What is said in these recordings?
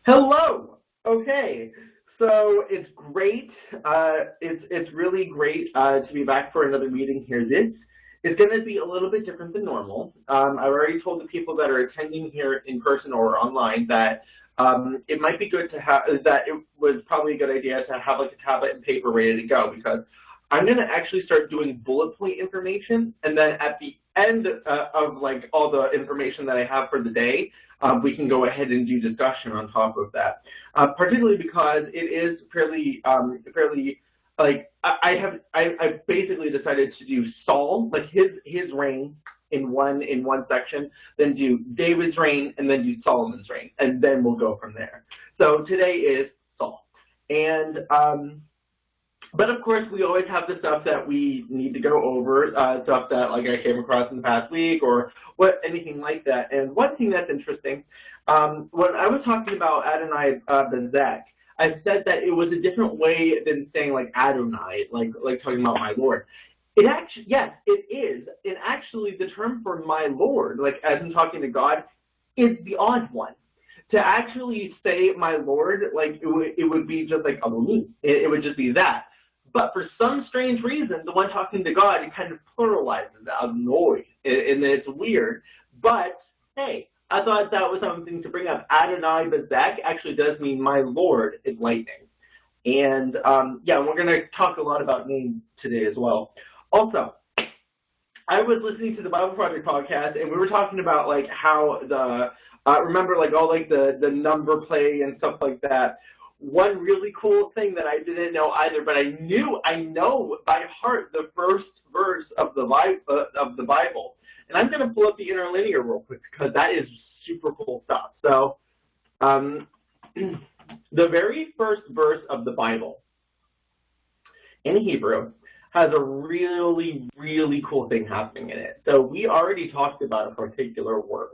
Hello. Okay, so it's great. It's really great to be back for another meeting here. This is going to be a little bit different than normal. I've already told the people that are attending here in person or online that it might be good to have that. It was probably a good idea to have like a tablet and paper ready to go because I'm going to actually start doing bullet point information, and then at the end of like all the information that I have for the day, we can go ahead and do discussion on top of that. Particularly because it is fairly like I basically decided to do Saul, like his reign in one section, then do David's reign, and then do Solomon's reign, and then we'll go from there. So today is Saul, and but of course, we always have the stuff that we need to go over, stuff that like I came across in the past week or anything like that. And one thing that's interesting, when I was talking about Adonai Bezek, I said that it was a different way than saying like Adonai, like talking about my Lord. It actually, yes, it is. And actually, the term for my Lord, like as I'm talking to God, is the odd one. To actually say my Lord, like it would be just like Adonai. It would just be that. But for some strange reason, the one talking to God, it kind of pluralizes Adonai, and it's weird. But hey, I thought that was something to bring up. Adonai Bezek actually does mean my Lord is lightning. And yeah, we're going to talk a lot about names today as well. Also, I was listening to the Bible Project podcast, and we were talking about like how the remember like all like the number play and stuff like that. One really cool thing that I didn't know either, but I know by heart the first verse of the Bible. And I'm going to pull up the interlinear real quick because that is super cool stuff. So, the very first verse of the Bible in Hebrew has a really, really cool thing happening in it. So we already talked about a particular word.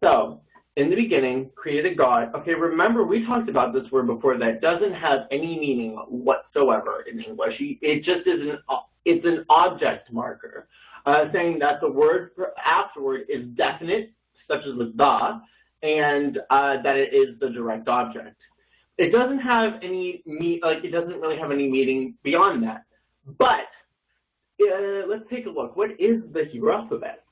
So, in the beginning, created God. Okay, remember we talked about this word before that doesn't have any meaning whatsoever in English. It just is it's an object marker, saying that the word afterward is definite, such as with the, and that it is the direct object. It doesn't have any it doesn't really have any meaning beyond that. But let's take a look. What is the Hebrew alphabet?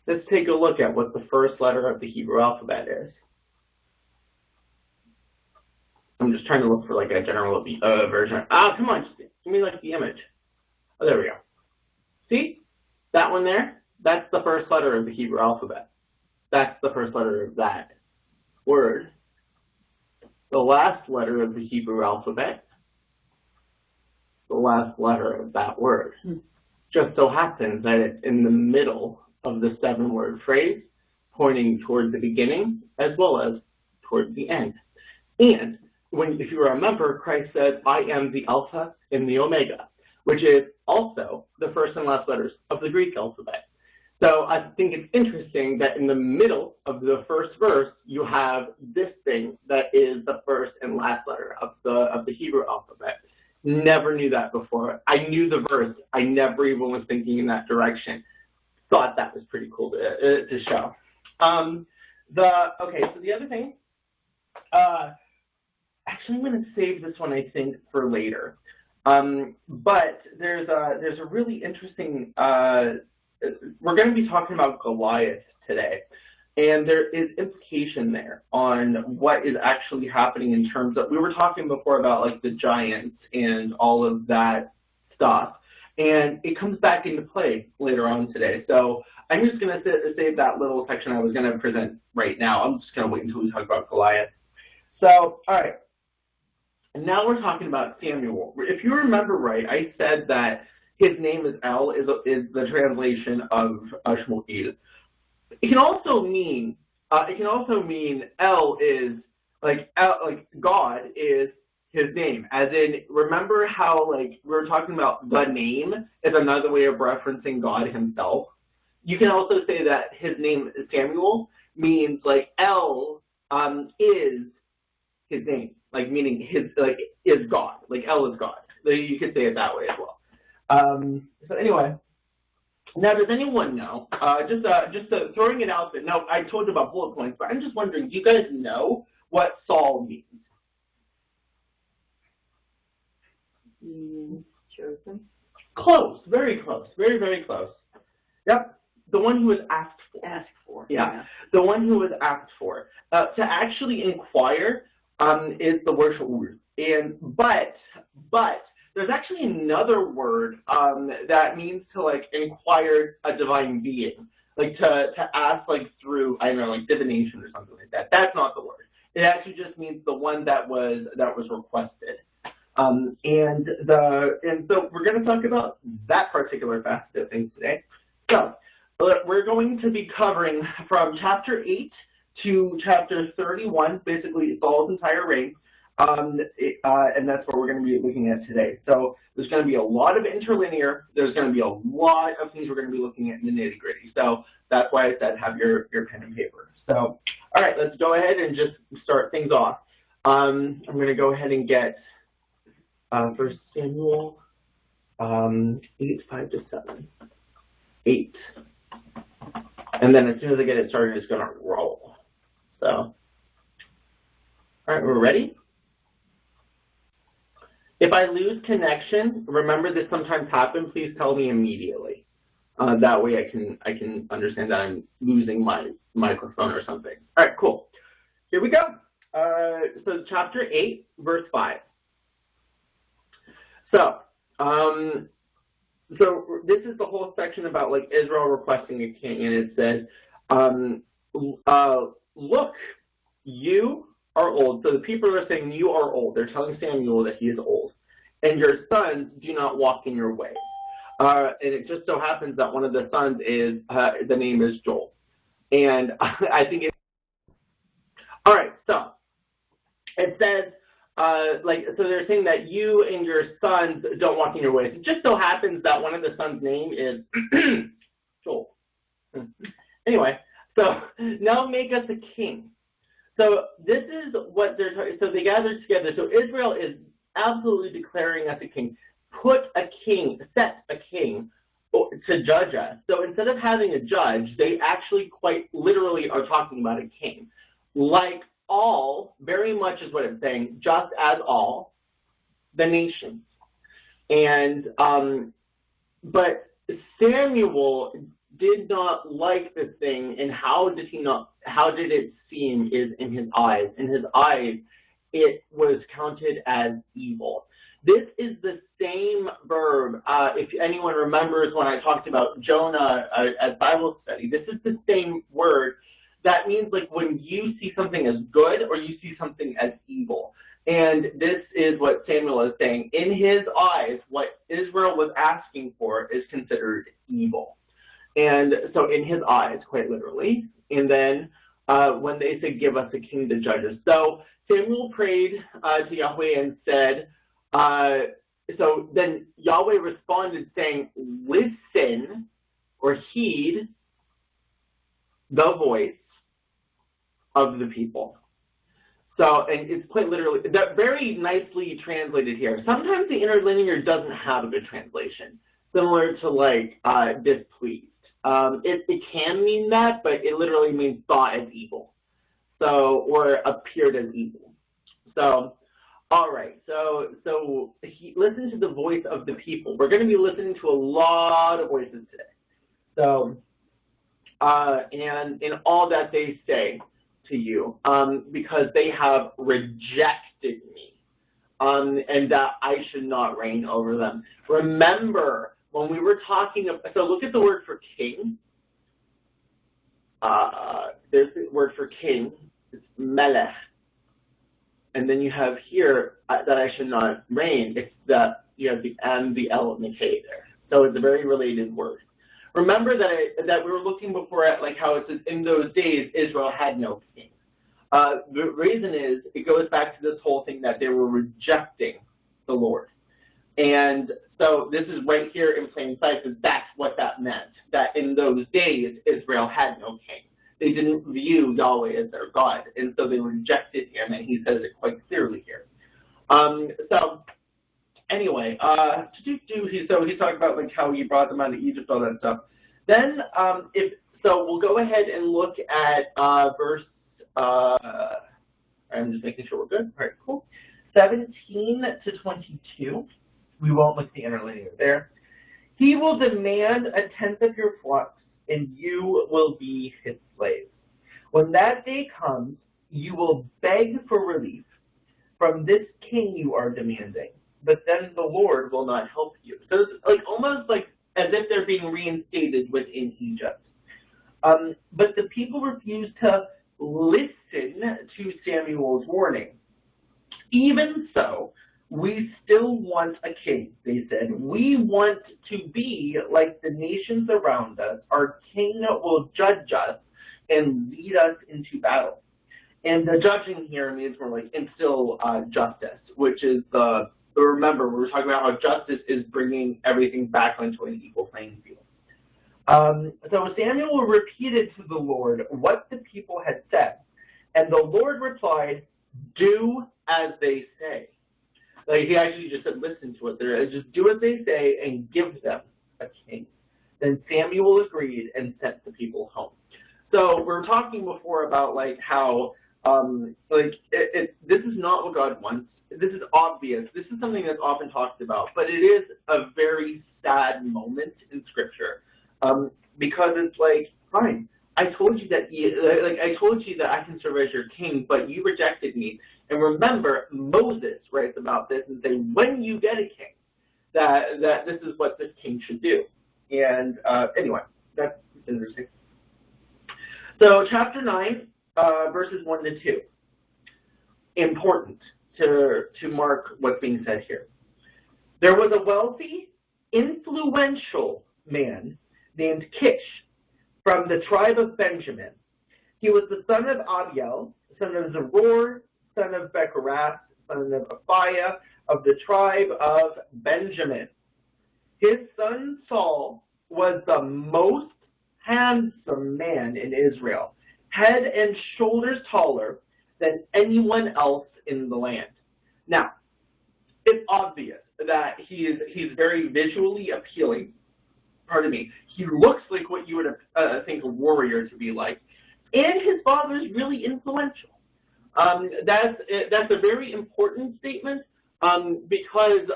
Let's take a look at what the first letter of the Hebrew alphabet is. I'm just trying to look for like a general version. Come on, just give me like the image. Oh, there we go. See? That one there? That's the first letter of the Hebrew alphabet. That's the first letter of that word. The last letter of the Hebrew alphabet. The last letter of that word. Just so happens that it's in the middle of the 7-word phrase, pointing toward the beginning as well as toward the end. And if you remember, Christ said, I am the Alpha and the Omega, which is also the first and last letters of the Greek alphabet. So I think it's interesting that in the middle of the first verse, you have this thing that is the first and last letter of the Hebrew alphabet. Never knew that before. I knew the verse. I never even was thinking in that direction. Thought that was pretty cool to show. So the other thing, actually I'm going to save this one, I think, for later. But there's a really interesting, we're going to be talking about Goliath today. And there is implication there on what is actually happening in terms of, we were talking before about like the giants and all of that stuff. And it comes back into play later on today. So I'm just going to save that little section I was going to present right now. I'm just going to wait until we talk about Goliath. So, all right. And now we're talking about Samuel. If you remember right, I said that his name is El, is the translation of Shmuel. It can also mean El is like God is his name, as in, remember how like we were talking about the name is another way of referencing God himself. You can also say that his name Samuel means like El is his name, like meaning his like is God, like El is God. So you could say it that way as well. So anyway, Now, does anyone know, just throwing it out there, now I told you about bullet points, but I'm just wondering, do you guys know what Saul means? Chosen. Close, very close, very, very close. Yep, the one who was asked for. Asked for. Yeah, the one who was asked for. To actually inquire is the word sha'ur. But there's actually another word that means to like inquire a divine being, like to ask like through, I don't know, like divination or something like that. That's not the word. It actually just means the one that was requested. And so we're going to talk about that particular facet of things today. So we're going to be covering from chapter 8 to chapter 31, basically Saul's entire reign, and that's what we're going to be looking at today. So there's going to be a lot of interlinear. There's going to be a lot of things we're going to be looking at in the nitty-gritty. So that's why I said have your pen and paper. So, all right, let's go ahead and just start things off. I'm going to go ahead and get 1 Samuel 8, 5 to 7. 8. And then as soon as I get it started, it's going to roll. So, all right, we're ready? If I lose connection, remember this sometimes happens, please tell me immediately. That way I can understand that I'm losing my microphone or something. All right, cool. Here we go. So chapter 8, verse 5. So, so this is the whole section about like Israel requesting a king, and it says, look, you are old. So the people are saying you are old. They're telling Samuel that he is old, and your sons do not walk in your ways. And it just so happens that one of the sons is the name is Joel, and I think it's all right. So it says. So they're saying that you and your sons don't walk in your ways. It just so happens that one of the sons' name is Joel. Anyway, so now make us a king. So this is what they're talking. So they gathered together. So Israel is absolutely declaring us a king. Put a king, set a king to judge us. So instead of having a judge, they actually quite literally are talking about a king. Like all, very much is what it's saying, just as all the nations. And, but Samuel did not like this thing, and how did it seem is in his eyes. In his eyes, it was counted as evil. This is the same verb, if anyone remembers when I talked about Jonah at Bible study, this is the same word. That means like when you see something as good or you see something as evil. And this is what Samuel is saying. In his eyes, what Israel was asking for is considered evil. And so in his eyes, quite literally. And then when they say, give us a king to judge us. So Samuel prayed to Yahweh and said, so then Yahweh responded saying, listen or heed the voice of the people. So, and it's quite literally, that very nicely translated here. Sometimes the interlinear doesn't have a good translation, similar to like displeased. It can mean that, but it literally means thought as evil. So, or appeared as evil. So, all right. So listen to the voice of the people. We're going to be listening to a lot of voices today. So, and in all that they say to you, because they have rejected me, and that I should not reign over them. Remember, when we were talking about, so look at the word for king. There's the word for king. It's melech. And then you have here that I should not reign. It's the, you have the M, the L, and the K there. So it's a very related word. Remember that we were looking before at like how it says in those days Israel had no king. The reason is it goes back to this whole thing that they were rejecting the Lord. And so this is right here in plain sight, that that's what that meant, that in those days Israel had no king. They didn't view Yahweh as their God, and so they rejected him, and he says it quite clearly here. So anyway, so he's talking about like how he brought them out of Egypt, all that stuff. Then, so we'll go ahead and look at verse, I'm just making sure we're good. All right, cool. 17 to 22. We won't look at the interlinear there. He will demand a tenth of your flocks, and you will be his slaves. When that day comes, you will beg for relief from this king you are demanding, but then the Lord will not help you. So it's like almost like as if they're being reinstated within Egypt. But the people refused to listen to Samuel's warning. Even so, we still want a king, they said. We want to be like the nations around us. Our king will judge us and lead us into battle. And the judging here means more like instill justice, which is remember, we were talking about how justice is bringing everything back onto an equal playing field. So Samuel repeated to the Lord what the people had said, and the Lord replied, "Do as they say." Like he actually just said, listen to it. Just do as they say and give them a king. Then Samuel agreed and sent the people home. So we were talking before about like how this is not what God wants. This is obvious. This is something that's often talked about, but it is a very sad moment in Scripture because it's like, fine, I told you that I can serve as your king, but you rejected me. And remember, Moses writes about this and says, when you get a king, that this is what this king should do. And anyway, that's interesting. So chapter 9, verses 1 to 2. Important to mark what's being said here. There was a wealthy, influential man named Kish from the tribe of Benjamin. He was the son of Abiel, son of Zeror, son of Bechorath, son of Aphiah, of the tribe of Benjamin. His son Saul was the most handsome man in Israel, head and shoulders taller than anyone else in the land. Now, it's obvious that he's very visually appealing. Pardon me. He looks like what you would think a warrior to be like, and his father is really influential. That's a very important statement because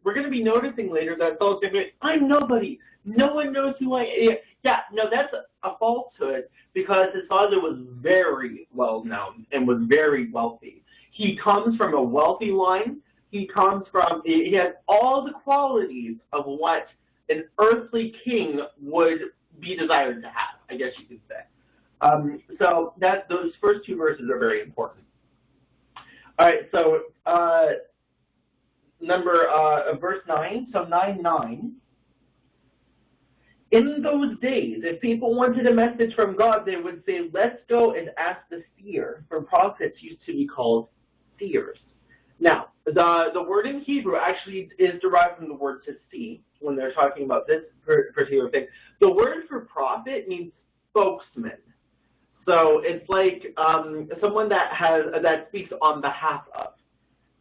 we're going to be noticing later that Saul's going to be, I'm nobody. No one knows who I am. Yeah, no, that's a falsehood because his father was very well known and was very wealthy. He comes from a wealthy line. He has all the qualities of what an earthly king would be desired to have, I guess you could say. So those first two verses are very important. All right, so verse 9, so 9:9. In those days, if people wanted a message from God, they would say, let's go and ask the seer, for prophets used to be called seers. Now, the word in Hebrew actually is derived from the word to see when they're talking about this particular thing. The word for prophet means spokesman. So it's like someone that speaks on behalf of.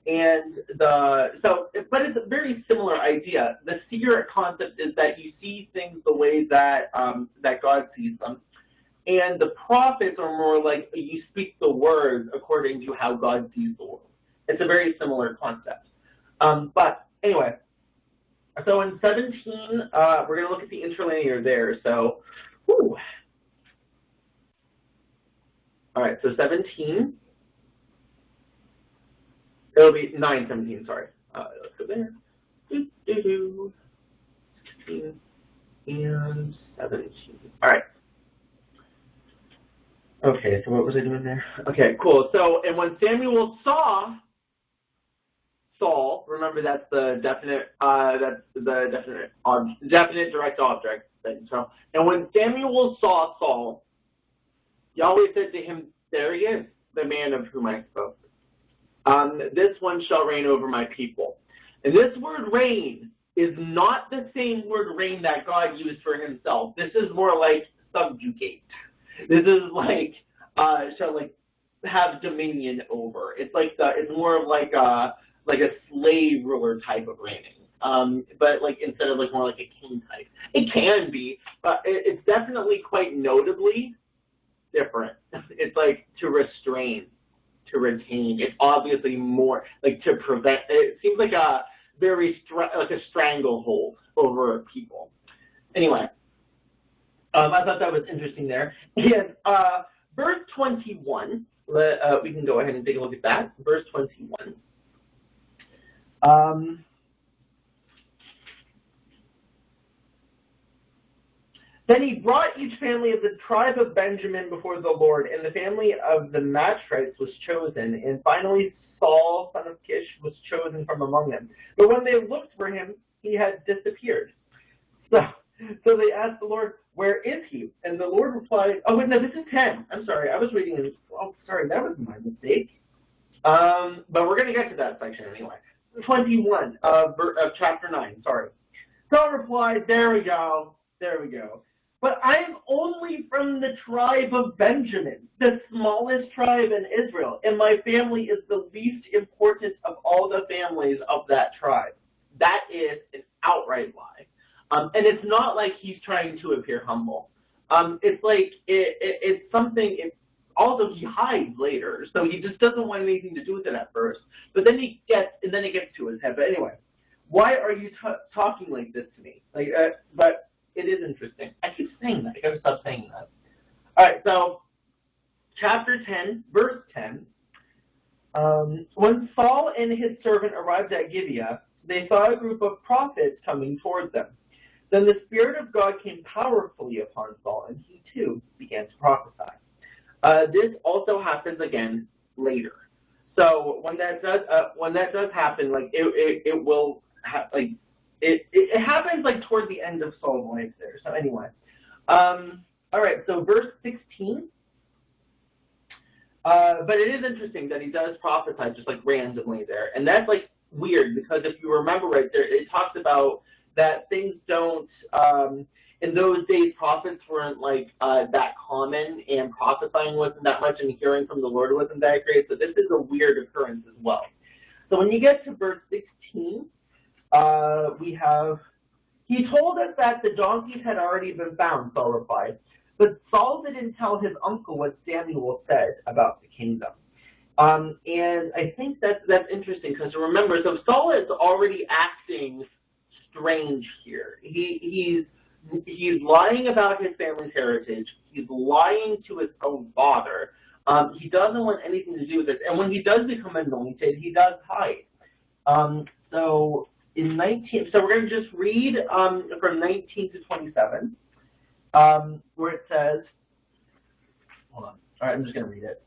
But it's a very similar idea. The seer concept is that you see things the way that God sees them. And the prophets are more like you speak the words according to how God sees the world. It's a very similar concept. But anyway, so in 17, we're going to look at the interlinear there. So, whew. All right, so 17. It'll be 9:17, sorry. Let's go there. 16 and 17. All right. Okay, so what was I doing there? Okay, cool. So, and when Samuel saw Saul, remember that's the definite direct object thing. So, and when Samuel saw Saul, Yahweh said to him, there he is, the man of whom I spoke. This one shall reign over my people. And this word reign is not the same word reign that God used for himself. This is more like subjugate. This is like shall like have dominion over. It's like it's more of like a slave ruler type of reigning. but like instead of like more like a king type. It can be, but it's definitely quite notably different. It's like to restrain, to retain. It's obviously more like to prevent. It seems like a very like a stranglehold over people. Anyway, I thought that was interesting there. And verse 21. We can go ahead and take a look at that. Verse 21. Then he brought each family of the tribe of Benjamin before the Lord, and the family of the Matchrites was chosen. And finally, Saul, son of Kish, was chosen from among them. But when they looked for him, he had disappeared. So they asked the Lord, "Where is he?" And the Lord replied, "Oh, wait, no, this is 10. I'm sorry, I was reading. Oh, sorry, that was my mistake. But we're going to get to that section anyway. 21 of chapter 9, sorry. Saul replied, there we go. But I am only from the tribe of Benjamin, the smallest tribe in Israel, and my family is the least important of all the families of that tribe. That is an outright lie. And it's not like he's trying to appear humble. It's like, it's something, although he hides later, so he just doesn't want anything to do with it at first. But then it gets to his head. But anyway, why are you talking like this to me? Like, but it is interesting. I keep saying that. I gotta stop saying that. All right, so chapter 10, verse 10. When Saul and his servant arrived at Gibeah, they saw a group of prophets coming towards them. Then the Spirit of God came powerfully upon Saul, and he too began to prophesy. This also happens again later. So when that does happen, like it will like it happens like toward the end of Saul's life there. So anyway, all right. So verse 16. But it is interesting that he does prophesy just like randomly there, and that's like weird because if you remember right there, it talks about that things don't. In those days, prophets weren't like that common, and prophesying wasn't that much, and hearing from the Lord wasn't that great. So this is a weird occurrence as well. So when you get to verse 16, we have, he told us that the donkeys had already been found, Saul replied. But Saul didn't tell his uncle what Samuel said about the kingdom. And I think that's interesting because remember, so Saul is already acting strange here. He's lying about his family's heritage. He's lying to his own father. He doesn't want anything to do with this. And when he does become anointed, he does hide. So we're going to just read from 19 to 27, where it says, hold on. All right, I'm just going to read it.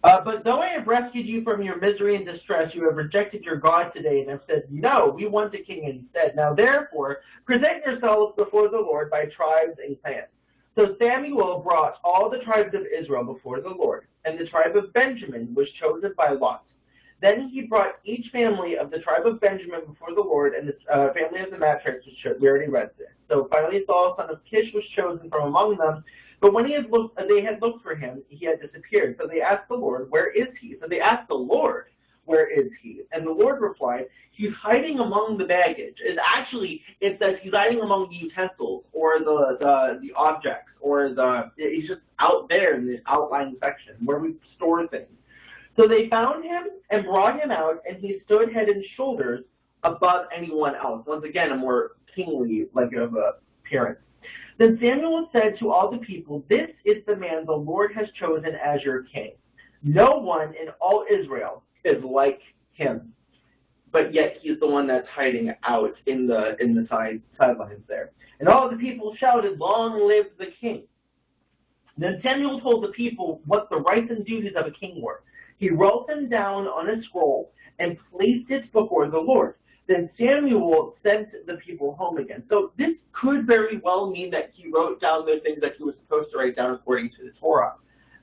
But though I have rescued you from your misery and distress, you have rejected your God today and have said, no, we want a king instead. Now therefore, present yourselves before the Lord by tribes and clans. So Samuel brought all the tribes of Israel before the Lord, and the tribe of Benjamin was chosen by lot. Then he brought each family of the tribe of Benjamin before the Lord, and the family of the Matchrites was chosen. We already read this. So finally Saul, son of Kish, was chosen from among them. But when they had looked for him, he had disappeared. So they asked the Lord, where is he? So they asked the Lord, where is he? And the Lord replied, he's hiding among the baggage. It says he's hiding among the utensils or the objects, or he's just out there in the outlying section where we store things. So they found him and brought him out, and he stood head and shoulders above anyone else. Once again, a more kingly like of appearance. Then Samuel said to all the people, this is the man the Lord has chosen as your king. No one in all Israel is like him, but yet he's the one that's hiding out in the sidelines there. And all the people shouted, long live the king. Then Samuel told the people what the rights and duties of a king were. He wrote them down on a scroll and placed it before the Lord. Then Samuel sent the people home again. So this could very well mean that he wrote down the things that he was supposed to write down according to the Torah.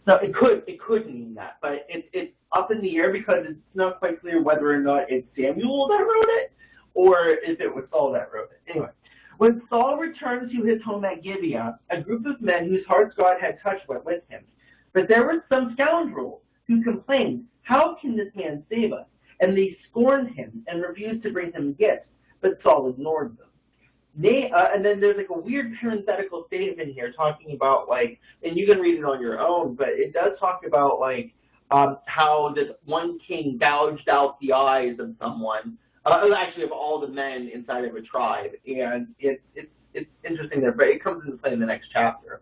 So it could mean that, but it's up in the air because it's not quite clear whether or not it's Samuel that wrote it or if it was Saul that wrote it. Anyway, when Saul returned to his home at Gibeah, a group of men whose hearts God had touched went with him. But there were some scoundrels who complained, how can this man save us? and they scorned him and refused to bring him gifts, but Saul ignored them. And then there's like a weird parenthetical statement here talking about like, and you can read it on your own, but it does talk about like how this one king gouged out the eyes of someone, actually of all the men inside of a tribe, and it's interesting there, but it comes into play in the next chapter.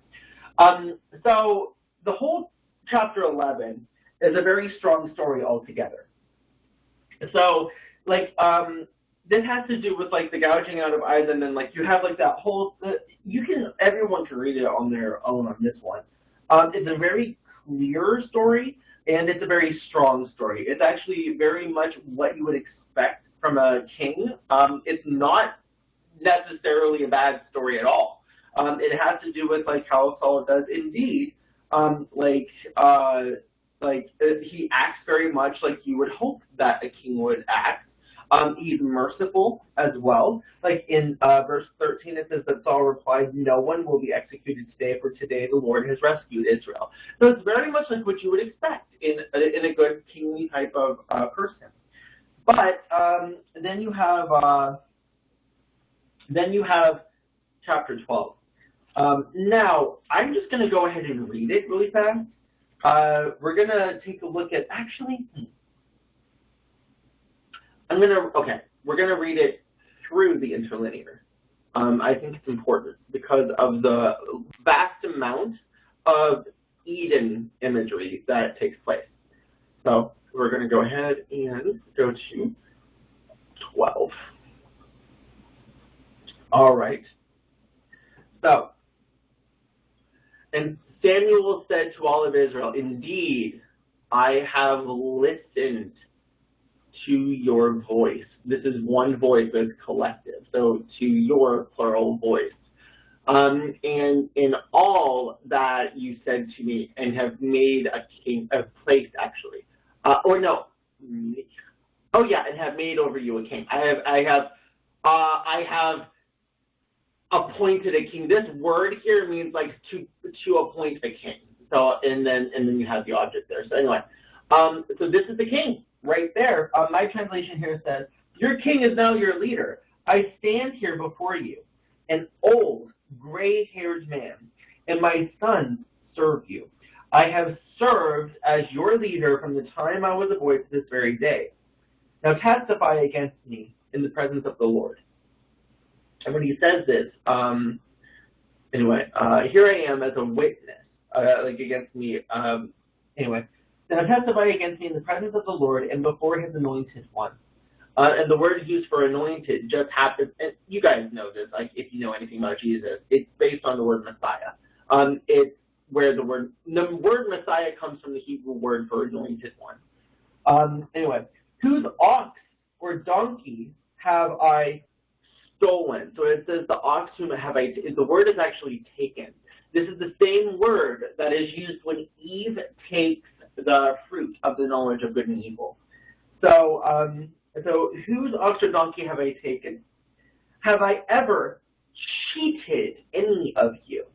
So the whole chapter 11 is a very strong story altogether. So like this has to do with like the gouging out of eyes, and then like you have like that whole everyone can read it on their own on this one. It's a very clear story, and it's a very strong story. It's actually very much what you would expect from a king. It's not necessarily a bad story at all. It has to do with like how Saul does indeed he acts very much like you would hope that a king would act. He's merciful as well. Like in verse 13, it says that Saul replied, "No one will be executed today, for today the Lord has rescued Israel." So it's very much like what you would expect in a good kingly type of person. But then you have chapter 12. Now I'm just going to go ahead and read it really fast. We're going to take a look at we're going to read it through the interlinear. I think it's important because of the vast amount of Eden imagery that takes place. So we're going to go ahead and go to 12. All right. So, and Samuel said to all of Israel, "Indeed, I have listened to your voice." This is one voice, but it's collective. So to your plural voice. And in all that you said to me, and have made a king, a place actually. And have made over you a king. I have appointed a king. This word here means like to appoint a king. So and then you have the object there. So anyway, so this is the king right there. My translation here says, "Your king is now your leader. I stand here before you, an old, gray-haired man, and my sons serve you. I have served as your leader from the time I was a boy to this very day. Now testify against me in the presence of the Lord." And when he says this, here I am as a witness, against me. Now testify against me in the presence of the Lord and before his anointed one. And the word used for anointed just happens, and you guys know this, like if you know anything about Jesus, it's based on the word Messiah. It's where the word Messiah comes from the Hebrew word for anointed one. Whose ox or donkey have I stolen? So it says the ox whom have I, the word is actually taken. This is the same word that is used when Eve takes the fruit of the knowledge of good and evil. So, whose ox or donkey have I taken? Have I ever cheated any of you?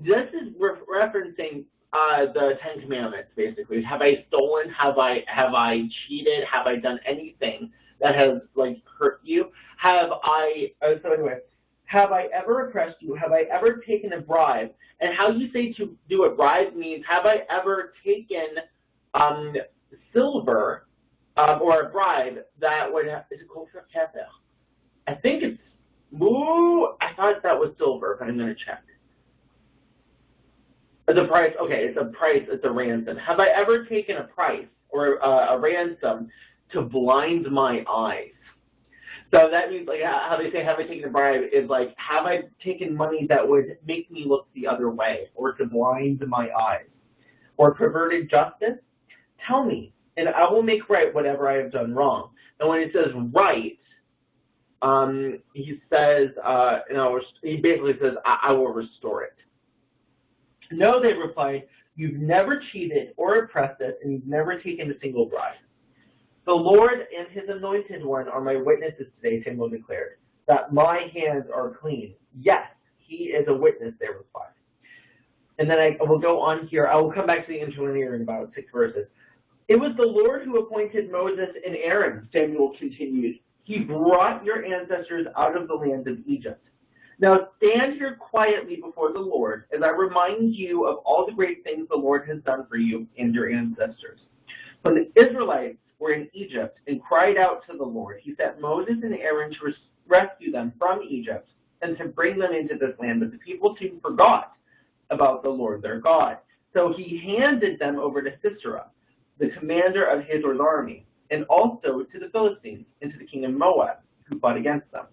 This is referencing the Ten Commandments, basically. Have I stolen? Have I cheated? Have I done anything that has hurt you? Have I ever oppressed you? Have I ever taken a bribe? And how you say to do a bribe means, have I ever taken silver or a bribe that would have, is it called kefir? I think it's, I thought that was silver, but I'm going to check. The price, okay, it's a price, it's a ransom. Have I ever taken a price or a ransom to blind my eyes? So that means, how they say, have I taken a bribe, is have I taken money that would make me look the other way, or to blind my eyes? Or perverted justice? Tell me, and I will make right whatever I have done wrong. And when it says right, he says, he basically says, I will restore it. No, they replied, you've never cheated or oppressed us, and you've never taken a single bribe. The Lord and his anointed one are my witnesses today, Samuel declared, that my hands are clean. Yes, he is a witness, they replied. And then I will go on here. I will come back to the interlinear in about 6 verses. It was the Lord who appointed Moses and Aaron, Samuel continued. He brought your ancestors out of the land of Egypt. Now stand here quietly before the Lord as I remind you of all the great things the Lord has done for you and your ancestors. When the Israelites were in Egypt and cried out to the Lord, he sent Moses and Aaron to rescue them from Egypt and to bring them into this land, but the people soon forgot about the Lord their God. So he handed them over to Sisera, the commander of Hazor's army, and also to the Philistines and to the king of Moab, who fought against them.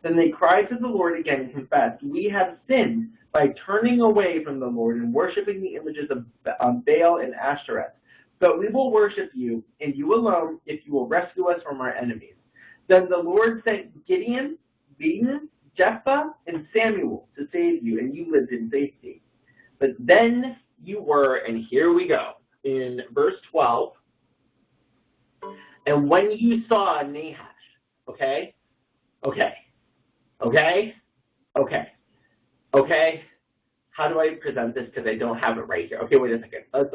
Then they cried to the Lord again and confessed, we have sinned by turning away from the Lord and worshiping the images of Baal and Ashereth. But we will worship you, and you alone, if you will rescue us from our enemies. Then the Lord sent Gideon, Jephthah, and Samuel to save you, and you lived in safety. But then you were, and here we go, in verse 12, and when you saw Nahash, okay, how do I present this, because I don't have it right here. Okay, wait a second. Let's,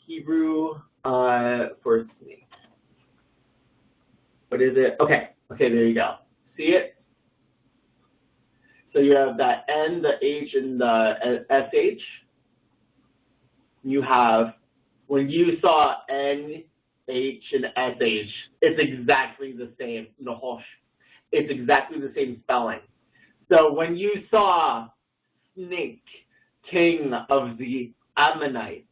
Hebrew, for me. What is it? Okay, there you go. See it? So you have that N, the H, and the SH. You have, when you saw N, H, and SH, it's exactly the same, Nahosh. It's exactly the same spelling. So when you saw Snake, king of the Ammonites,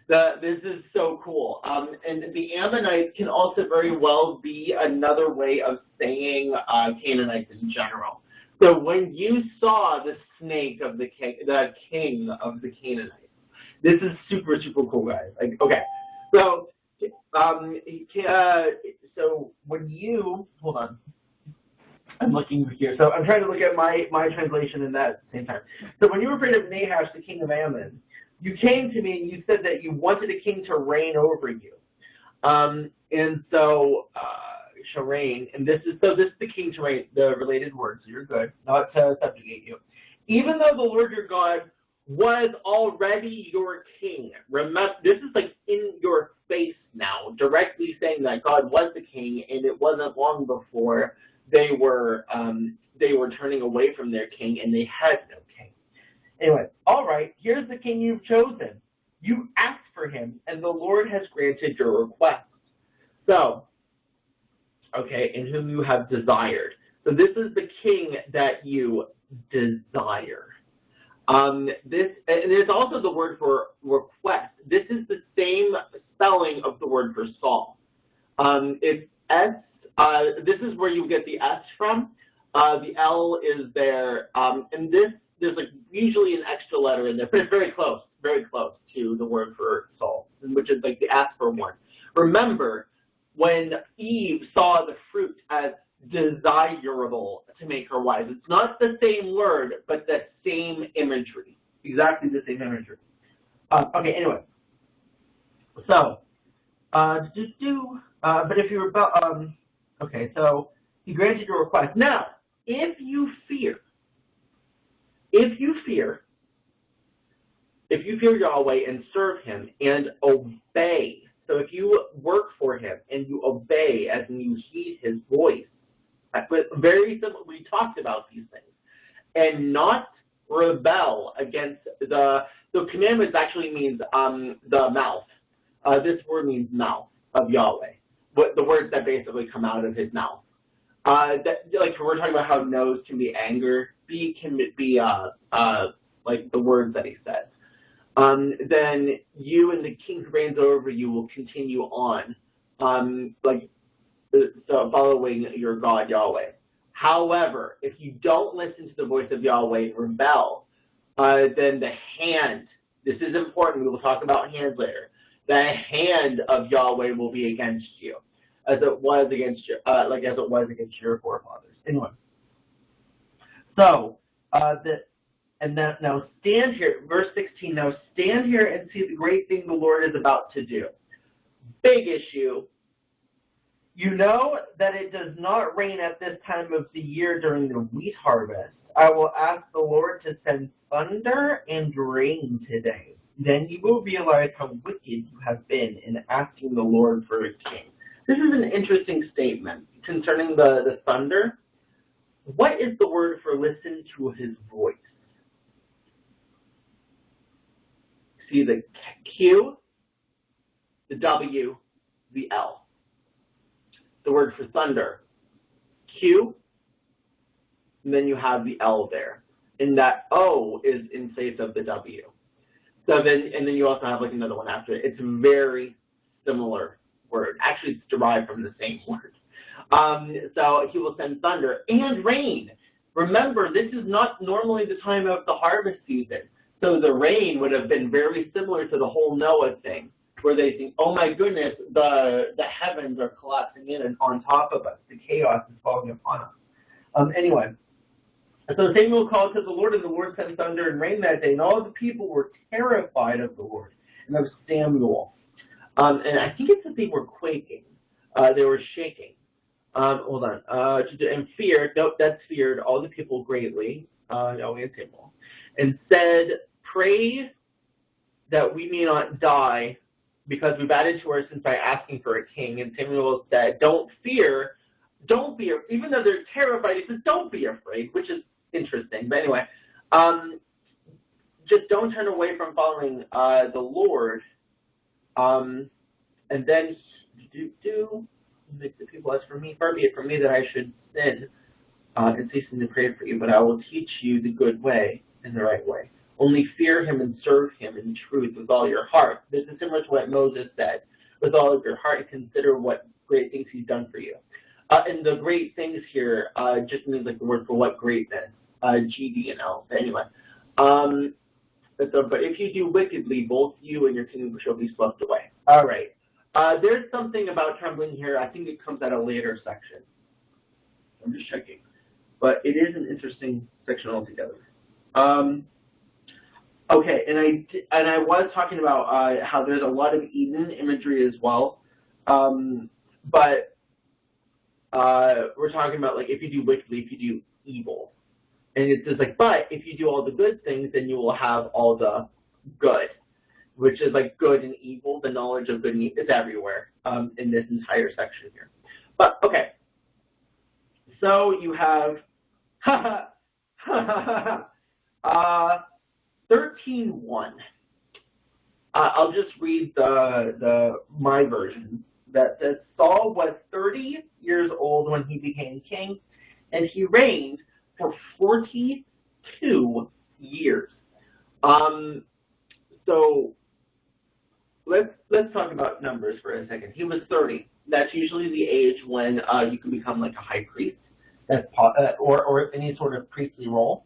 this is so cool. And the Ammonites can also very well be another way of saying Canaanites in general. So when you saw the snake of the king of the Canaanites, this is super, super cool, guys. Like, okay, so so when you, hold on, I'm looking here. So I'm trying to look at my translation in that same time. So when you were afraid of Nahash, the king of Ammon, you came to me and you said that you wanted a king to reign over you. And so, shall reign, and this is the king to reign, the related word, so you're good, not to subjugate you. Even though the Lord your God was already your king. Remember, this is like in your face now, directly saying that God was the king, and it wasn't long before they were turning away from their king, and they had no king. Anyway, all right, here's the king you've chosen. You asked for him, and the Lord has granted your request. So, okay, in whom you have desired. So this is the king that you desire. And it's also the word for request. This is the same spelling of the word for Saul. It's S. This is where you get the S from. The L is there, and there's like usually an extra letter in there, but it's very close to the word for Saul, which is like the S for one. Remember, when Eve saw the fruit as desirable to make her wise, it's not the same word, but the same imagery, exactly the same imagery. Okay, anyway, so but if you were okay, so he granted your request. Now, if you fear Yahweh and serve him and obey, so if you work for him and you obey as in you heed his voice, but very simple, we talked about these things, and not rebel against the commandments actually means the mouth. This word means mouth of Yahweh. The words that basically come out of his mouth. Like we're talking about how no's can be anger, B can be like the words that he says. Then you and the king who reigns over you will continue on, so following your God Yahweh. However, if you don't listen to the voice of Yahweh and rebel, then the hand. This is important. We will talk about hands later. The hand of Yahweh will be against you, as it was against your forefathers. Anyway, so now stand here, verse 16. Now stand here and see the great thing the Lord is about to do. Big issue. You know that it does not rain at this time of the year during the wheat harvest. I will ask the Lord to send thunder and rain today. then you will realize how wicked you have been in asking the Lord for a king. This is an interesting statement concerning the thunder. What is the word for listen to his voice? See the Q, the W, the L. The word for thunder, Q, and then you have the L there. And that O is in place of the W. So then, and then you also have like another one after it. It's a very similar word. Actually, it's derived from the same word. So he will send thunder and rain. Remember, this is not normally the time of the harvest season. So the rain would have been very similar to the whole Noah thing, where they think, oh my goodness, the heavens are collapsing in and on top of us. The chaos is falling upon us. Anyway, so Samuel called to the Lord, and the Lord sent thunder and rain that day, and all the people were terrified of the Lord and of Samuel. And I think it's that they were quaking. They were shaking. Hold on. And feared, nope, that's feared, all the people greatly, and Samuel, and said, pray that we may not die, because we've added to our sins by asking for a king. And Samuel said, don't fear, even though they're terrified, he says, don't be afraid, which is interesting. But anyway, just don't turn away from following the Lord. And then make the people, as for me, far be it from me that I should sin and ceasing to pray for you, but I will teach you the good way and the right way. Only fear him and serve him in truth with all your heart. This is similar to what Moses said. With all of your heart, and consider what great things he's done for you. And the great things here just means like the word for what greatness, GD and L. But anyway, but if you do wickedly, both you and your kingdom shall be swept away. All right. There's something about trembling here. I think it comes at a later section. I'm just checking. But it is an interesting section altogether. Okay, and I was talking about how there's a lot of Eden imagery as well. But we're talking about, like, if you do wickedly, if you do evil. And it says, like, but if you do all the good things, then you will have all the good, which is, like, good and evil. The knowledge of good and evil is everywhere in this entire section here. But, okay. So you have 13:1. I'll just read my version. That says, Saul was 30 years old when he became king, and he reigned for 42 years. So let's talk about numbers for a second. He was 30. That's usually the age when you can become like a high priest, or any sort of priestly role.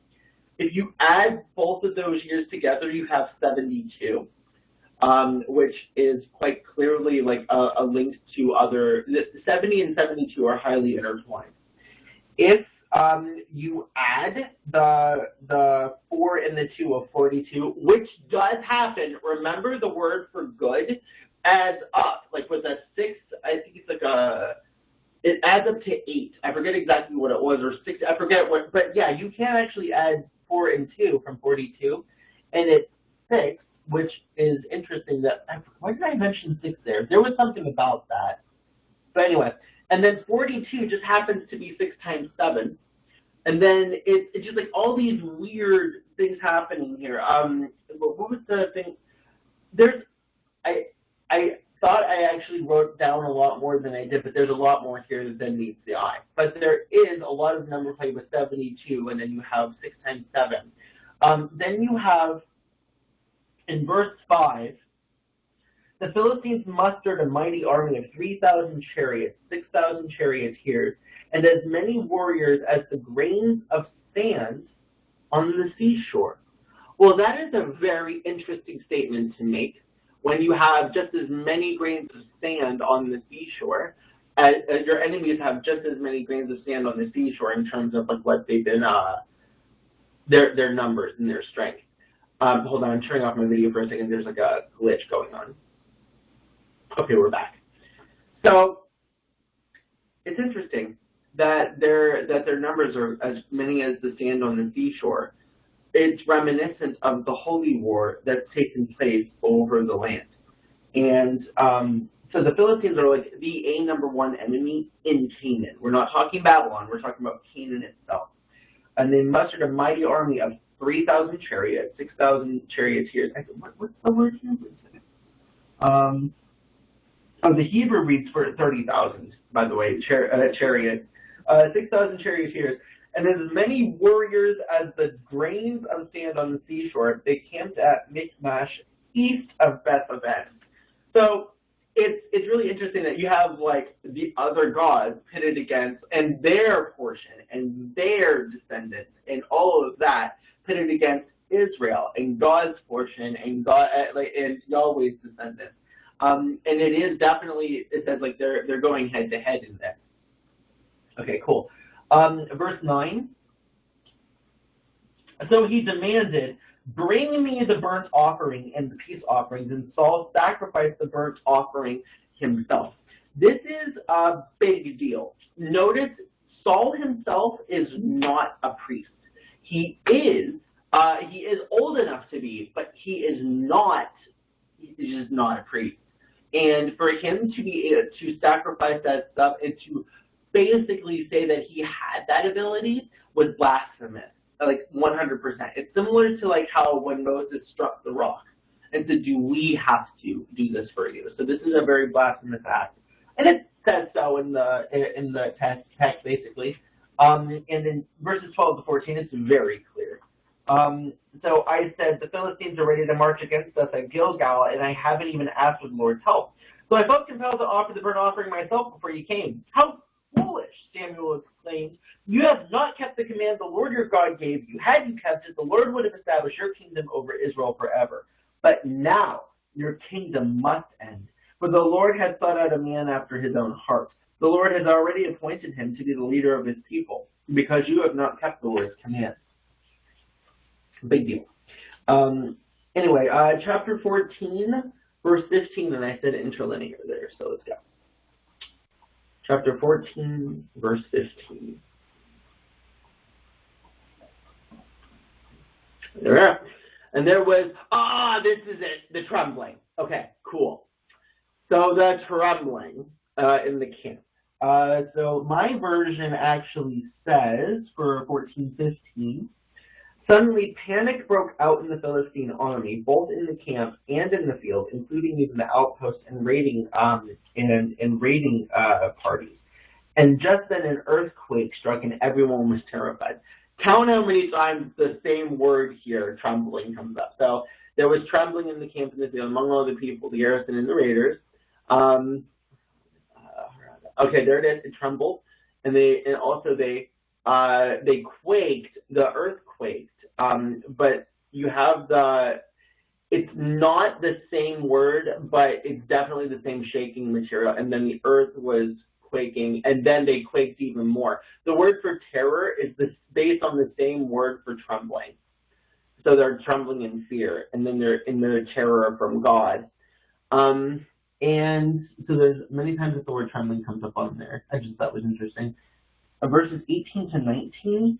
If you add both of those years together, you have 72. Which is quite clearly like a link to other. 70 and 72 are highly intertwined. If you add the 4 and the 2 of 42, which does happen, remember the word for good adds up. Like with a 6, I think it's like it adds up to 8. I forget exactly what it was, or 6, I forget what, but yeah, you can actually add 4 and 2 from 42, and it's 6. Which is interesting. Why did I mention 6 there? There was something about that. But anyway, and then 42 just happens to be 6 times 7. And then it's just like all these weird things happening here. What was the thing? I thought I actually wrote down a lot more than I did, but there's a lot more here than meets the eye. But there is a lot of number play with 72, and then you have 6 times 7. Then you have, in verse 5, the Philistines mustered a mighty army of 3,000 chariots, 6,000 charioteers, and as many warriors as the grains of sand on the seashore. Well, that is a very interesting statement to make when you have just as many grains of sand on the seashore as your enemies have just as many grains of sand on the seashore in terms of like what they've been, their numbers and their strength. Hold on, I'm turning off my video for a second. There's like a glitch going on. Okay, we're back. So it's interesting that their numbers are as many as the sand on the seashore. it's reminiscent of the holy war that's taken place over the land. And so the Philistines are like the #1 enemy in Canaan. We're not talking Babylon, we're talking about Canaan itself. And they mustered a mighty army of 3,000 chariots, 6,000 charioteers. What's the word here? The Hebrew reads for 30,000, by the way, chariots. 6,000 charioteers. And as many warriors as the grains of sand on the seashore. They camped at Michmash, east of Beth-aven. So it's really interesting that you have like the other gods pitted against, and their portion and their descendants and all of that pitted against Israel and God's portion and and Yahweh's descendants. And it is definitely, it says like they're going head to head in this. Okay, cool. Verse 9. So he demanded, "Bring me the burnt offering and the peace offerings," and Saul sacrificed the burnt offering himself. This is a big deal. Notice Saul himself is not a priest. He is old enough to be, but he's just not a priest. And for him to sacrifice that stuff and to basically say that he had that ability was blasphemous. Like 100%. It's similar to like how when Moses struck the rock and said, "Do we have to do this for you?" So this is a very blasphemous act, and it says so in the text basically. And in verses 12 to 14, it's very clear. So I said, "The Philistines are ready to march against us at Gilgal, and I haven't even asked for the Lord's help. So I felt compelled to offer the burnt offering myself before you came." How foolish, Samuel exclaimed. "You have not kept the command the Lord your God gave you. Had you kept it, the Lord would have established your kingdom over Israel forever. But now your kingdom must end, for the Lord has sought out a man after his own heart. The Lord has already appointed him to be the leader of his people, because you have not kept the Lord's command." Big deal. Anyway, chapter 14, verse 15, and I said interlinear there, so let's go. Chapter 14, verse 15. There. And there was, this is it, the trembling. Okay, cool. So the trembling in the camp. So my version actually says, for 14:15, "Suddenly panic broke out in the Philistine army, both in the camp and in the field, including even the outposts and raiding parties. And just then an earthquake struck and everyone was terrified." Count how many times the same word here, trembling, comes up. So there was trembling in the camp and the field among all the people, the garrison and the raiders. Okay, there it is. It trembled, and they quaked. The earth quaked. But you have it's not the same word, but it's definitely the same shaking material. And then the earth was quaking, and then they quaked even more. The word for terror is based on the same word for trembling. So they're trembling in fear, and then they're in their terror from God. And so there's many times that the word trembling comes up on there. I just thought was interesting. Verses 18 to 19.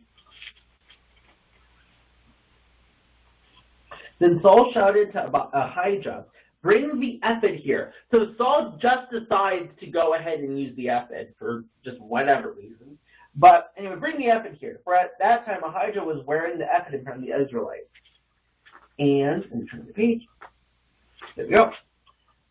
Then Saul shouted to Ahijah, "Bring the ephod here." So Saul just decides to go ahead and use the ephod for just whatever reason. But anyway, "Bring the ephod here." For at that time, Ahijah was wearing the ephod in front of the Israelites. And, let me turn the page. There we go.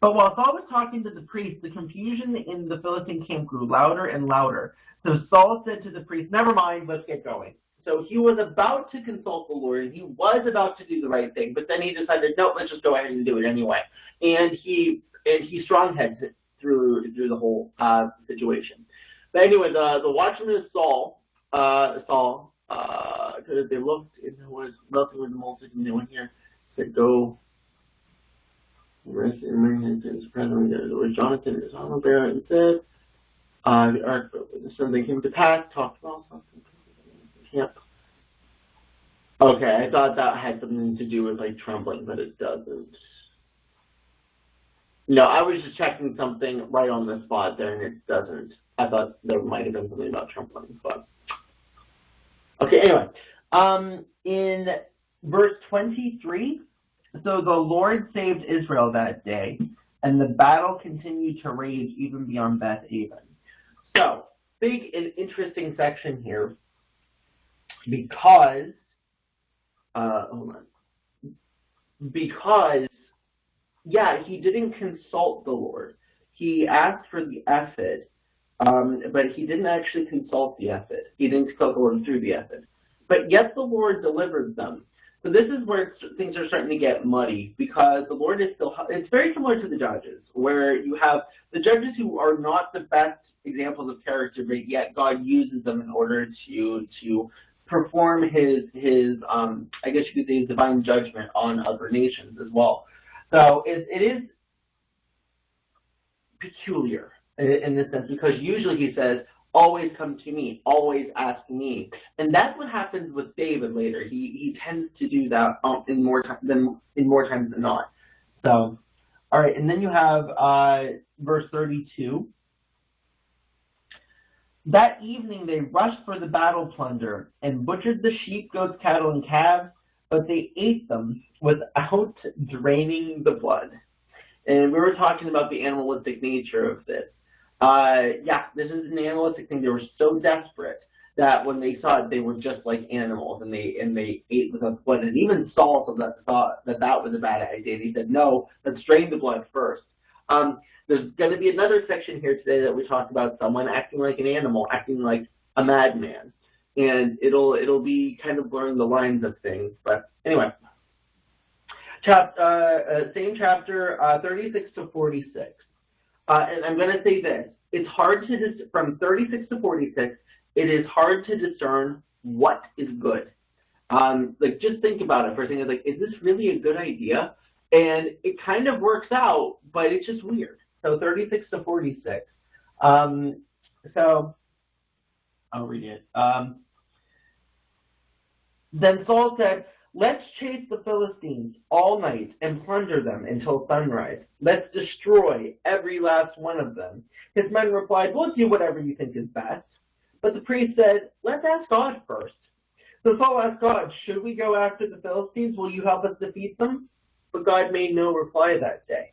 But while Saul was talking to the priest, the confusion in the Philistine camp grew louder and louder. So Saul said to the priest, "Never mind, let's get going." So he was about to consult the Lord, and he was about to do the right thing, but then he decided, no, let's just go ahead and do it anyway. And he strong-headed through the whole situation. But anyway, the watchman of Saul, because they looked, and there was nothing with the multitude, and they went here, said, "Go rest in his presence." There was Jonathan and his armor bearer, and said, the ark, something came to pass, talked about something. Yep. Okay, I thought that had something to do with like trembling, but it doesn't. No, I was just checking something right on the spot there, and it doesn't. I thought there might have been something about trembling, but okay. Anyway, in Verse 23, so the Lord saved Israel that day, and the battle continued to rage even beyond Beth-Aven. So, big and interesting section here, because, yeah, he didn't consult the Lord. He asked for the ephod, but he didn't actually consult the ephod. He didn't consult the Lord through the ephod. But yet the Lord delivered them. So this is where things are starting to get muddy, because the Lord is still, it's very similar to the judges, where you have the judges who are not the best examples of character, but yet God uses them in order to perform his I guess you could say, his divine judgment on other nations as well. So it is peculiar in this sense, because usually he says, always come to me, always ask me. And that's what happens with David later. He tends to do that in more times than not. So, all right, and then you have verse 32. That evening they rushed for the battle plunder and butchered the sheep, goats, cattle, and calves, but they ate them without draining the blood. And we were talking about the animalistic nature of this. Yeah, this is an animalistic thing. They were so desperate that when they saw it, they were just like animals, and they ate without blood. And even Saul thought that was a bad idea. And he said, no, let's drain the blood first. There's going to be another section here today that we talk about someone acting like an animal, acting like a madman, and it'll be kind of blurring the lines of things. But anyway, same chapter, 36 to 46. And I'm going to say this. It's hard to, from 36 to 46, it is hard to discern what is good. Like, just think about it for a second. Like, is this really a good idea? And it kind of works out, but it's just weird. So 36 to 46. So I'll read it. Then Saul said, let's chase the Philistines all night and plunder them until sunrise. Let's destroy every last one of them. His men replied, we'll do whatever you think is best. But the priest said, let's ask God first. So Saul asked God, should we go after the Philistines? Will you help us defeat them? But God made no reply that day.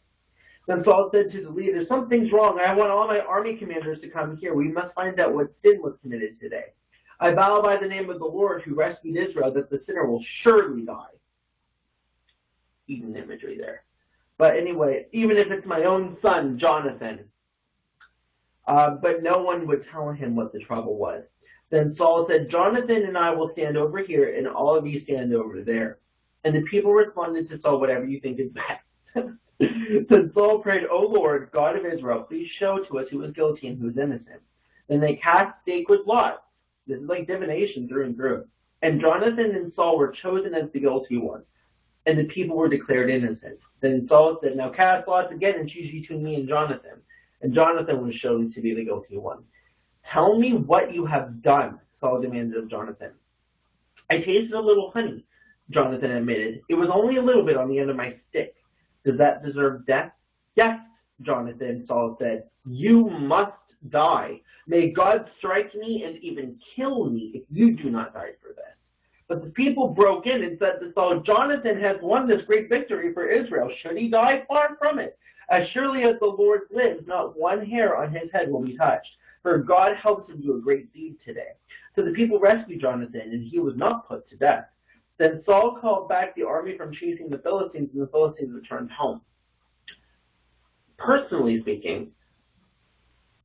Then Saul said to the leaders, something's wrong. I want all my army commanders to come here. We must find out what sin was committed today. I vow by the name of the Lord who rescued Israel that the sinner will surely die. Even imagery there. But anyway, even if it's my own son, Jonathan. But no one would tell him what the trouble was. Then Saul said, Jonathan and I will stand over here, and all of you stand over there. And the people responded to Saul, whatever you think is best. Then Saul prayed, O Lord, God of Israel, please show to us who is guilty and who is innocent. Then they cast sacred lots. This is like divination through and through. And Jonathan and Saul were chosen as the guilty ones, and the people were declared innocent. Then Saul said, now cast lots again and choose between me and Jonathan. And Jonathan was shown to be the guilty one. Tell me what you have done, Saul demanded of Jonathan. I tasted a little honey, Jonathan admitted. It was only a little bit on the end of my stick. Does that deserve death? Yes, Jonathan, Saul said. You must die. May God strike me and even kill me if you do not die for this. But the people broke in and said to Saul, Jonathan has won this great victory for Israel. Should he die? Far from it. As surely as the Lord lives, not one hair on his head will be touched. For God helps him do a great deed today. So the people rescued Jonathan, and he was not put to death. Then Saul called back the army from chasing the Philistines, and the Philistines returned home. Personally speaking,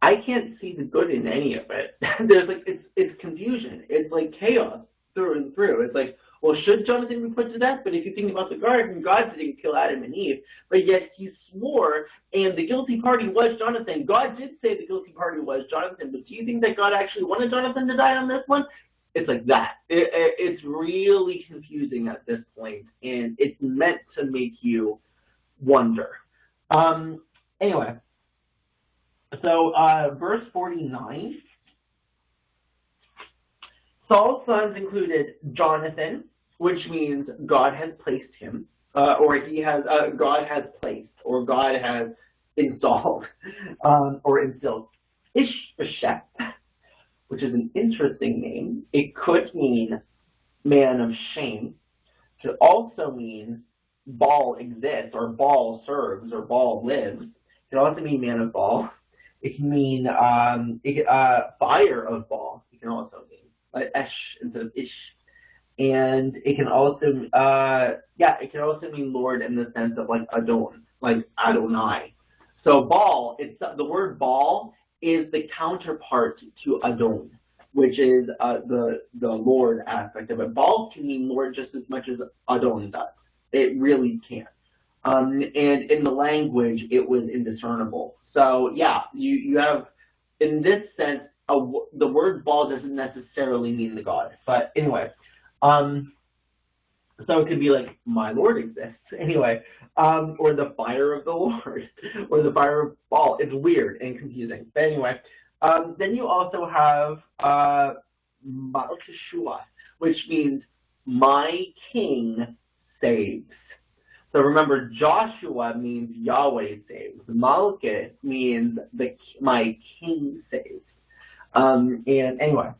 I can't see the good in any of it. There's like it's confusion. It's like chaos through and through. It's like, well, should Jonathan be put to death? But if you think about the garden, God didn't kill Adam and Eve, but yet he swore, and the guilty party was Jonathan. God did say the guilty party was Jonathan, but do you think that God actually wanted Jonathan to die on this one? It's like that. It's really confusing at this point, and it's meant to make you wonder. Anyway. So, verse 49, Saul's sons included Jonathan, which means God has placed him, or God has placed, or God has installed, or instilled. Ishbosheth, which is an interesting name. It could mean man of shame. should also mean Baal exists, or Baal serves, or Baal lives. It can also mean man of Baal. It can mean fire of Baal. It can also mean like Esh instead of Ish. And it can also, it can also mean Lord in the sense of like Adon, like Adonai. So Baal, the word Baal is the counterpart to Adon, which is the Lord aspect of it. Baal can mean Lord just as much as Adon does. It really can. And in the language, it was indiscernible. So yeah, you have, in this sense, the word Baal doesn't necessarily mean the god. But anyway, so it could be like, my Lord exists. Anyway, or the fire of the Lord, or the fire of Baal. It's weird and confusing. But anyway, then you also have Malchishua, which means my king saves. So remember, Joshua means Yahweh saves. Malchus means my king saves. And anyway,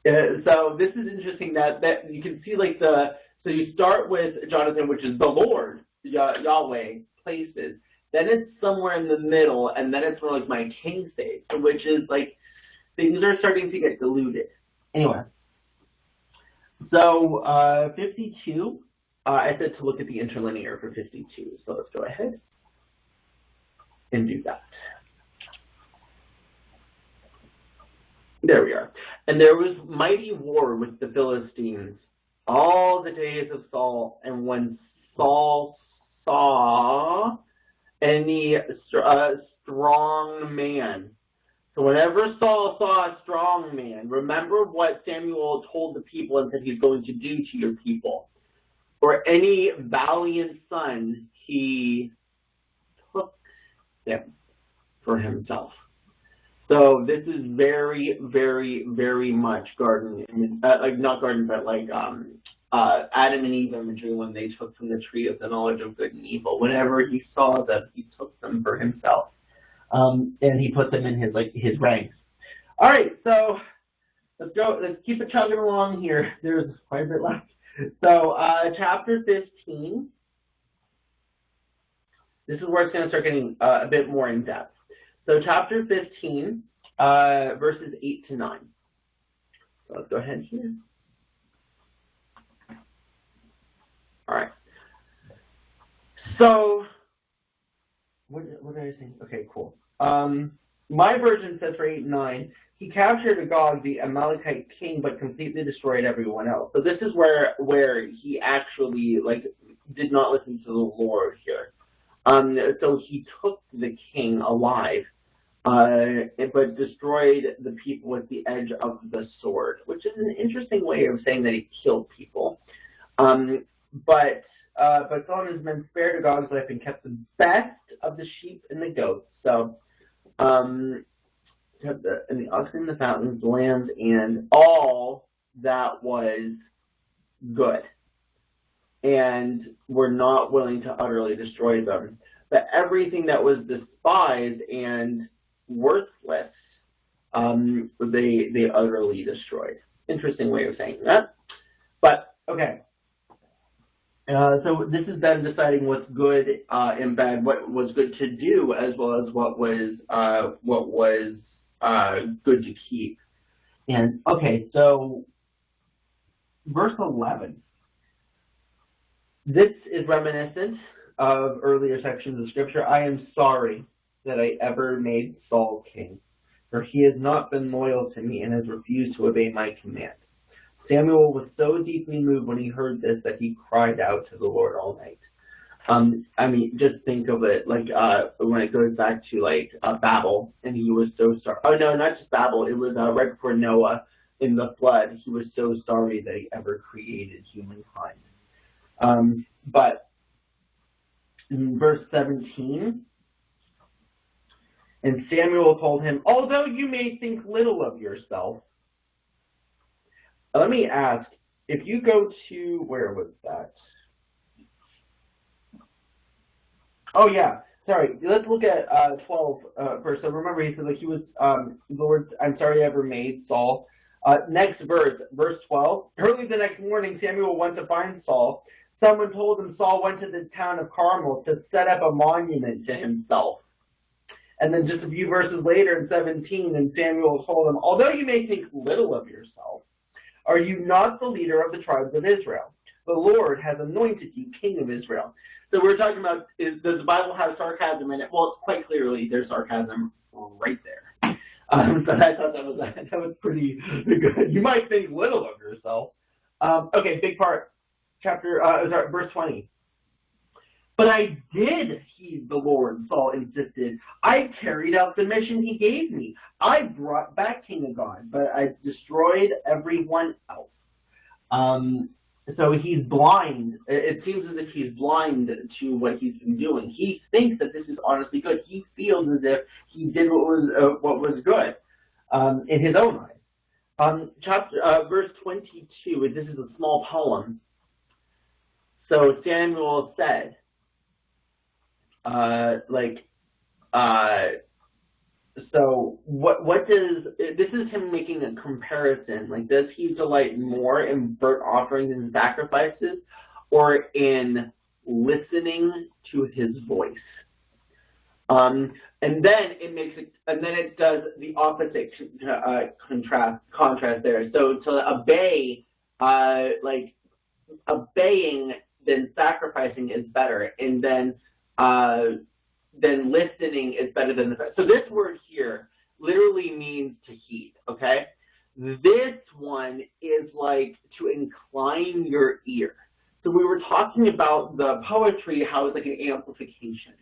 so this is interesting that you can see like so you start with Jonathan, which is the Lord, Yahweh, places. Then it's somewhere in the middle, and then it's more like my king saves, which is like things are starting to get diluted. Anyway, so 52, I said to look at the interlinear for 52, so let's go ahead and do that. There we are. And there was mighty war with the Philistines all the days of Saul, and when Saul saw any strong man. So whenever Saul saw a strong man, remember what Samuel told the people and said he's going to do to your people. Or any valiant son, he took them for himself. So this is very, very, very much garden, not garden, but like Adam and Eve imagery when they took from the tree of the knowledge of good and evil. Whenever he saw them, he took them for himself, and he put them in his ranks. All right, so let's go. Let's keep it chugging along here. There's quite a bit left. So chapter 15. This is where it's going to start getting a bit more in depth. So chapter 15, verses 8 to 9. So let's go ahead here. All right. So, what did I say? Okay, cool. My version says for 8 and 9, he captured Agag, the Amalekite king, but completely destroyed everyone else. So this is where he actually did not listen to the Lord here. So he took the king alive, but destroyed the people with the edge of the sword, which is an interesting way of saying that he killed people. But Saul and his men spared Agag's life and kept the best of the sheep and the goats. So, and the oxen, the fountains, the lambs, and all that was good. And were not willing to utterly destroy them. But everything that was despised and worthless, they utterly destroyed. Interesting way of saying that. But, okay. So this is them deciding what's good and bad, what was good to do, as well as what was good to keep. And, okay, so verse 11. This is reminiscent of earlier sections of Scripture. I am sorry that I ever made Saul king, for he has not been loyal to me and has refused to obey my command. Samuel was so deeply moved when he heard this that he cried out to the Lord all night. I mean, just think of it like when it goes back to Babel, and he was so sorry. Oh no, not just Babel. It was right before Noah in the flood. He was so sorry that he ever created humankind. But in verse 17, and Samuel told him, although you may think little of yourself. Let me ask, if you go to, where was that? Oh yeah, sorry. Let's look at 12 first. So remember, he said he was, Lord, I'm sorry I ever made Saul. Next verse 12. Early the next morning, Samuel went to find Saul. Someone told him Saul went to the town of Carmel to set up a monument to himself. And then just a few verses later in 17, and Samuel told him, although you may think little of yourself, are you not the leader of the tribes of Israel? The Lord has anointed you king of Israel. So we're talking about, does the Bible have sarcasm in it? Well, it's quite clearly there's sarcasm right there. So I thought that was pretty good. You might think little of yourself. Okay, big part. Verse 20. But I did heed the Lord, Saul insisted. I carried out the mission he gave me. I brought back King Agag, but I destroyed everyone else. So he's blind. It seems as if he's blind to what he's been doing. He thinks that this is honestly good. He feels as if he did what was good in his own eyes. Verse 22, this is a small poem. So Samuel said, so what does, this is him making a comparison, like does he delight more in burnt offerings and sacrifices or in listening to his voice? And then it does the opposite contrast there. So to obey, obeying then sacrificing is better, and then listening is better than the fact. So this word here literally means to heed, okay? This one is like to incline your ear. So we were talking about the poetry, how it's like an amplification.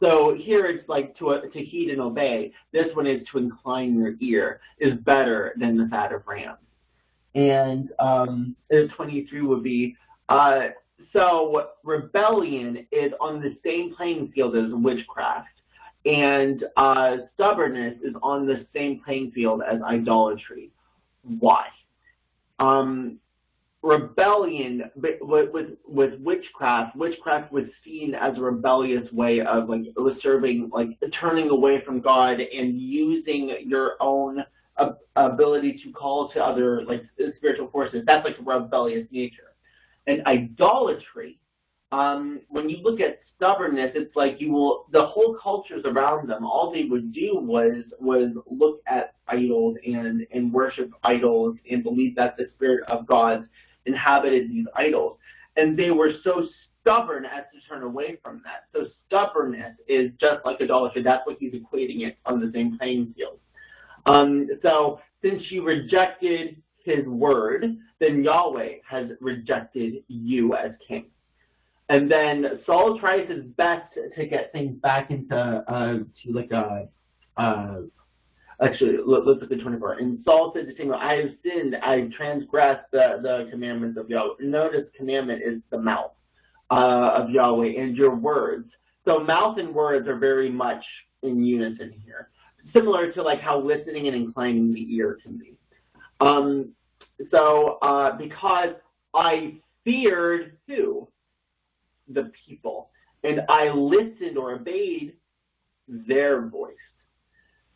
So here it's like to heed and obey. This one is to incline your ear, is better than the fat of rams. And 23 would be, so rebellion is on the same playing field as witchcraft, and stubbornness is on the same playing field as idolatry. Why? Rebellion with witchcraft was seen as a rebellious way of serving, turning away from God and using your own ability to call to other spiritual forces. That's like a rebellious nature. And idolatry, when you look at stubbornness, it's like the whole cultures around them, all they would do was look at idols and worship idols and believe that the spirit of God inhabited these idols. And they were so stubborn as to turn away from that. So stubbornness is just like idolatry. That's what he's equating it on the same playing field. So since you rejected his word, then Yahweh has rejected you as king. And then Saul tries his best to get things back into actually, let's look at 24. And Saul said to Samuel, I have sinned, I have transgressed the commandments of Yahweh. Notice commandment is the mouth of Yahweh and your words. So mouth and words are very much in unison here. Similar to how listening and inclining the ear can be. Because I feared who? The people. And I listened or obeyed their voice.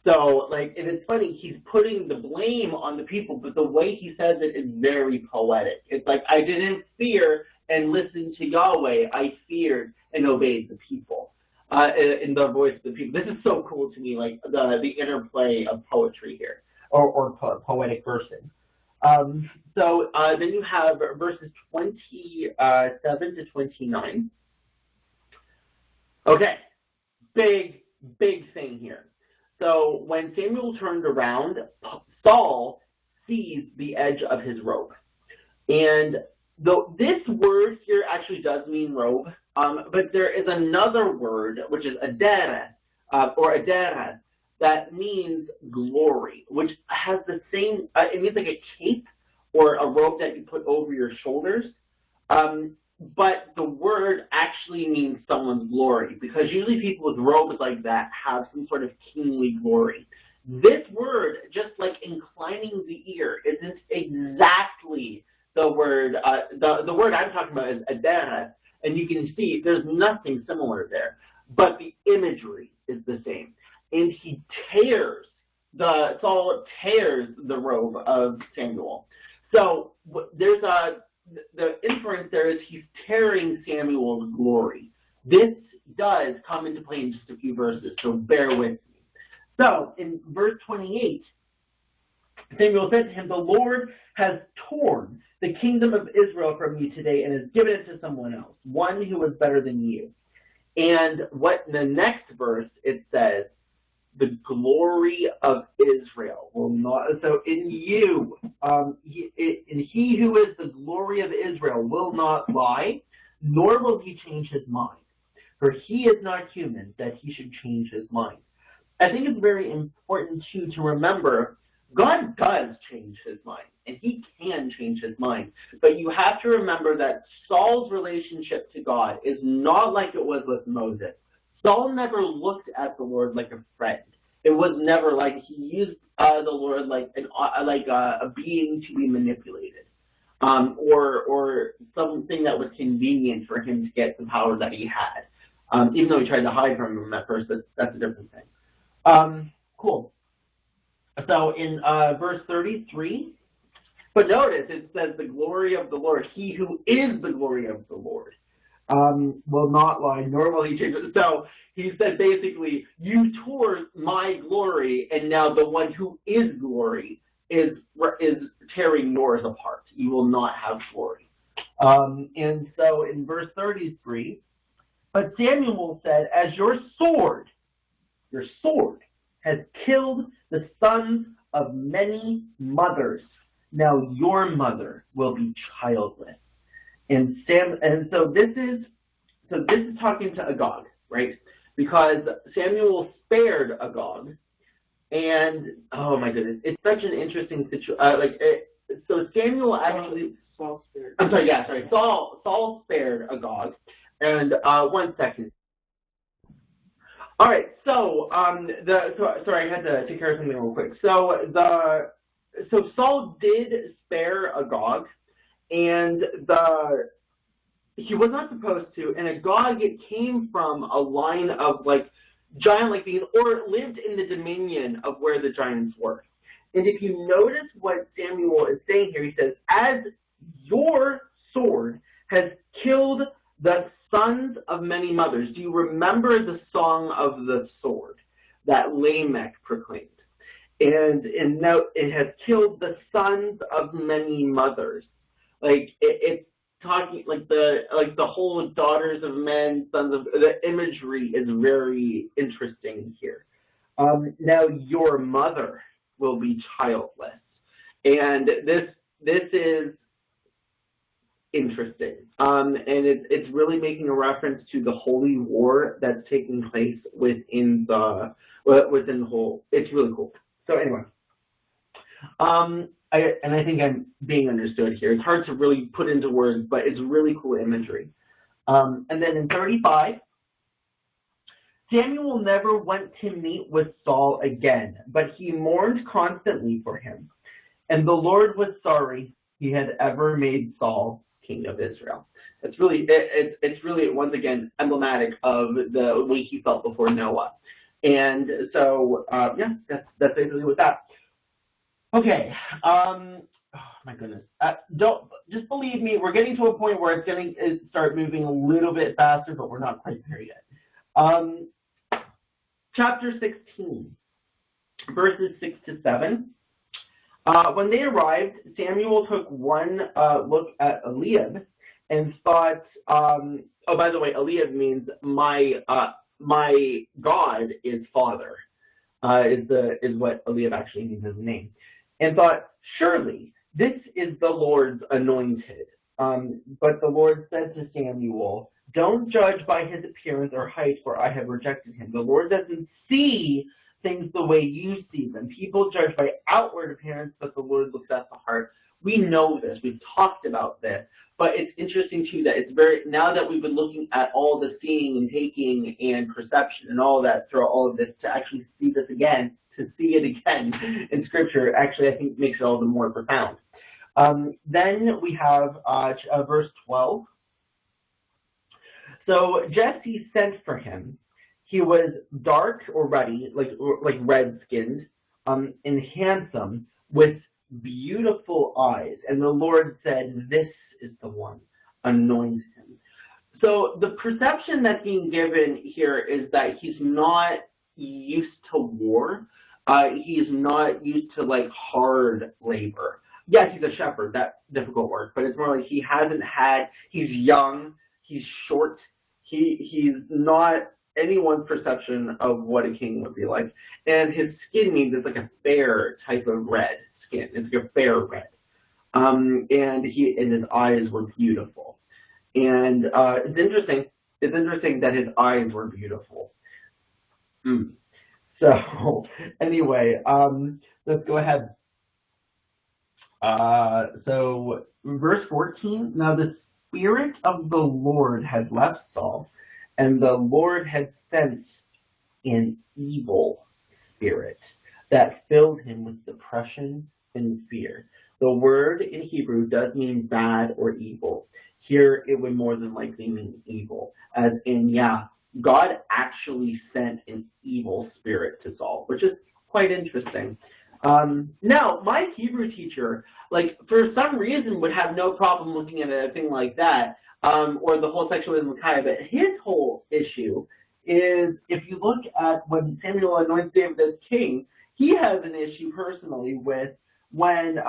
So, and it's funny, he's putting the blame on the people, but the way he says it is very poetic. It's like, I didn't fear and listen to Yahweh. I feared and obeyed the people. In the voice of the people. This is so cool to me, the interplay of poetry here, or poetic versing. Then you have verses 27 to 29. Okay, big thing here. So when Samuel turned around, Saul seized the edge of his robe. And this word here actually does mean robe, but there is another word, which is adera, or adera, that means glory, which has the same, it means like a cape or a robe that you put over your shoulders, but the word actually means someone's glory, because usually people with robes like that have some sort of kingly glory. This word, just like inclining the ear, isn't exactly the word, the word I'm talking about is adera, and you can see there's nothing similar there, but the imagery is the same. And Saul tears the robe of Samuel. So there's the inference there is he's tearing Samuel's glory. This does come into play in just a few verses, so bear with me. So, in verse 28, Samuel said to him, "The Lord has torn the kingdom of Israel from you today and has given it to someone else, one who is better than you." And what in the next verse it says, "The glory of Israel will not." So in you, he who is the glory of Israel will not lie, nor will he change his mind. For he is not human that he should change his mind. I think it's very important too to remember God does change his mind, and he can change his mind. But you have to remember that Saul's relationship to God is not like it was with Moses. Saul never looked at the Lord like a friend. It was never like he used the Lord like a being to be manipulated, or something that was convenient for him to get the power that he had. Even though he tried to hide from him at first, that's a different thing. Cool. So in verse 33, but notice it says the glory of the Lord, he who is the glory of the Lord, will not lie, nor will he change it. So he said basically, you tore my glory, and now the one who is glory is tearing yours apart. You will not have glory. And so in verse 33, but Samuel said, as your sword has killed the sons of many mothers, now your mother will be childless. And so this is talking to Agag, right? Because Samuel spared Agag, and oh my goodness, it's such an interesting situation. So Samuel actually Saul spared Agag, and 1 second. All right, so sorry, I had to take care of something real quick. So Saul did spare Agag, and he was not supposed to. And Agag, it came from a line of giant beings, or lived in the dominion of where the giants were. And if you notice what Samuel is saying here, he says, "As your sword has killed the sons of many mothers." Do you remember the song of the sword that Lamech proclaimed? And note, it has killed the sons of many mothers. It's talking the whole daughters of men, sons of, the imagery is very interesting here. Now your mother will be childless, and this is interesting, and it's really making a reference to the holy war that's taking place within the whole. It's really cool. So anyway, I think I'm being understood here. It's hard to really put into words, but it's really cool imagery. And then in 35, Samuel never went to meet with Saul again, but he mourned constantly for him, and the Lord was sorry he had ever made Saul king of Israel. It's really once again emblematic of the way he felt before Noah. And so that's basically with that. Okay. Oh my goodness. Don't just believe me. We're getting to a point where it's going to start moving a little bit faster, but we're not quite there yet. Chapter 16, verses 6 to 7. When they arrived, Samuel took one look at Eliab and thought, oh, by the way, Eliab means my God is father, is what Eliab actually means as a name, and thought, surely this is the Lord's anointed. But the Lord said to Samuel, don't judge by his appearance or height, for I have rejected him. The Lord doesn't see things the way you see them. People judge by outward appearance, but the Lord looks at the heart. We know this. We've talked about this. But it's interesting, too, that now that we've been looking at all the seeing and taking and perception and all that through all of this, to actually see this again, to see it again in Scripture, actually, I think makes it all the more profound. Then we have verse 12. So Jesse sent for him. He was dark or ruddy, like red-skinned, and handsome, with beautiful eyes. And the Lord said, this is the one. Anoint him. So the perception that's being given here is that he's not used to war. He's not used to like hard labor. Yes, he's a shepherd, that's difficult work, but it's more like he's young, he's short, he's not anyone's perception of what a king would be like. And his skin means it's like a fair type of red skin. It's like a fair red. And his eyes were beautiful. And it's interesting that his eyes were beautiful. So anyway, let's go ahead. So verse 14, now the Spirit of the Lord had left Saul, and the Lord had sent an evil spirit that filled him with depression and fear. The word in Hebrew does mean bad or evil. Here it would more than likely mean evil, as in, yeah, God actually sent an evil spirit to Saul, which is quite interesting. Now, my Hebrew teacher, like, for some reason would have no problem looking at a thing like that, or the whole section with Micaiah, but his whole issue is, if you look at when Samuel anoints David as king, he has an issue personally with when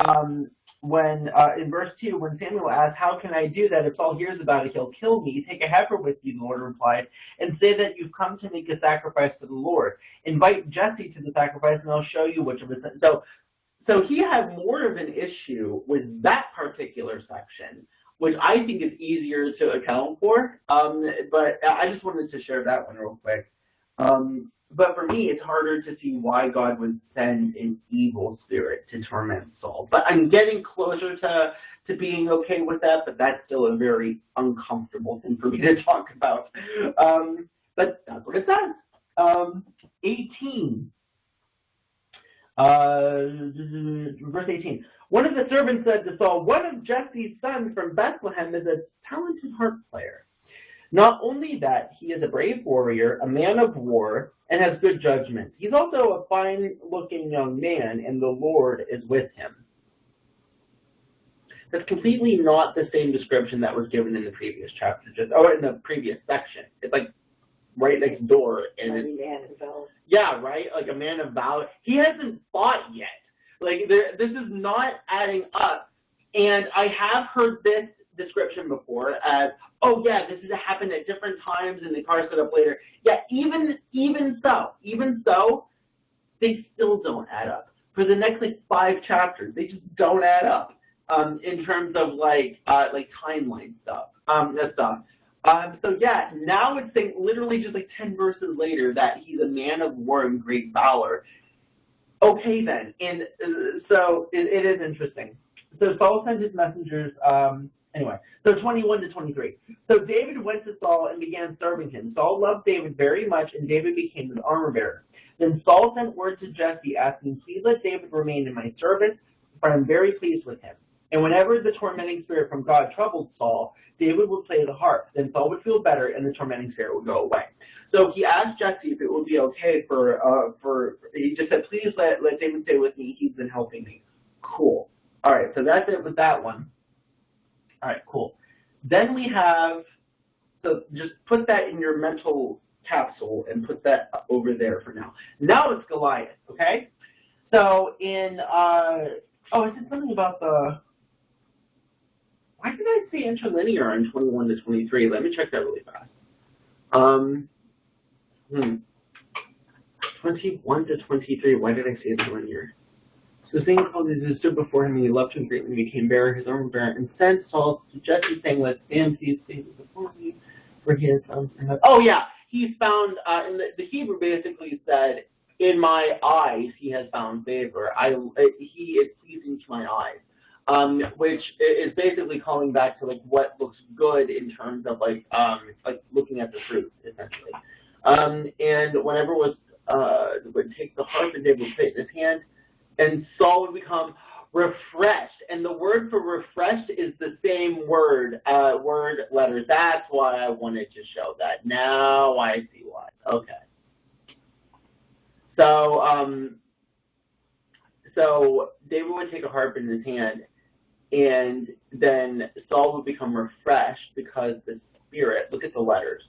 in verse 2, when Samuel asks, how can I do that? If Saul hears about it, he'll kill me. Take a heifer with you, the Lord replied, and say that you've come to make a sacrifice to the Lord. Invite Jesse to the sacrifice, and I'll show you which of his. So he had more of an issue with that particular section, which I think is easier to account for. But I just wanted to share that one real quick. But for me, it's harder to see why God would send an evil spirit to torment Saul. But I'm getting closer to being okay with that, but that's still a very uncomfortable thing for me to talk about. But that's what it says. 18. Verse 18. One of the servants said to Saul, one of Jesse's sons from Bethlehem is a talented harp player. Not only that, he is a brave warrior, a man of war, and has good judgment. He's also a fine-looking young man, and the Lord is with him. That's completely not the same description that was given in the previous chapter, in the previous section. It's like right next door. And man of valor. Yeah, right? Like a man of valor. He hasn't fought yet. Like, this is not adding up. And I have heard this description before as, oh yeah, this has happened at different times and the car's set up later. Yeah, even so, they still don't add up. For the next like 5 chapters, they just don't add up in terms of like timeline stuff. So yeah, now it's saying literally just like 10 verses later that he's a man of war and great valor. Okay then, and so it is interesting. So Saul sent his messengers. Anyway, so 21 to 23. So David went to Saul and began serving him. Saul loved David very much, and David became his armor bearer. Then Saul sent word to Jesse, asking, please let David remain in my service, for I am very pleased with him. And whenever the tormenting spirit from God troubled Saul, David would play the harp. Then Saul would feel better, and the tormenting spirit would go away. So he asked Jesse if it would be okay he just said, please let David stay with me. He's been helping me. Cool. All right, so that's it with that one. All right, cool. Then we have, so just put that in your mental capsule and put that over there for now. Now it's Goliath, okay? So in, I said something about why did I say interlinear in 21 to 23? Let me check that really fast. 21 to 23, why did I say interlinear? So the thing called Jesus stood before him, and he loved him greatly, and became his armor bearer, and sent Saul to Jesse, saying, let stand, please stand before me, for he has found. Oh yeah, he's found, in the Hebrew basically said, in my eyes he has found favor. He is pleasing to my eyes, which is basically calling back to like what looks good in terms of like looking at the fruit, essentially. And whenever would take the harp and David would put it in his hand, and Saul would become refreshed. And the word for refreshed is the same word letter. That's why I wanted to show that. Now I see why. Okay. So David would take a harp in his hand, and then Saul would become refreshed because the spirit, look at the letters,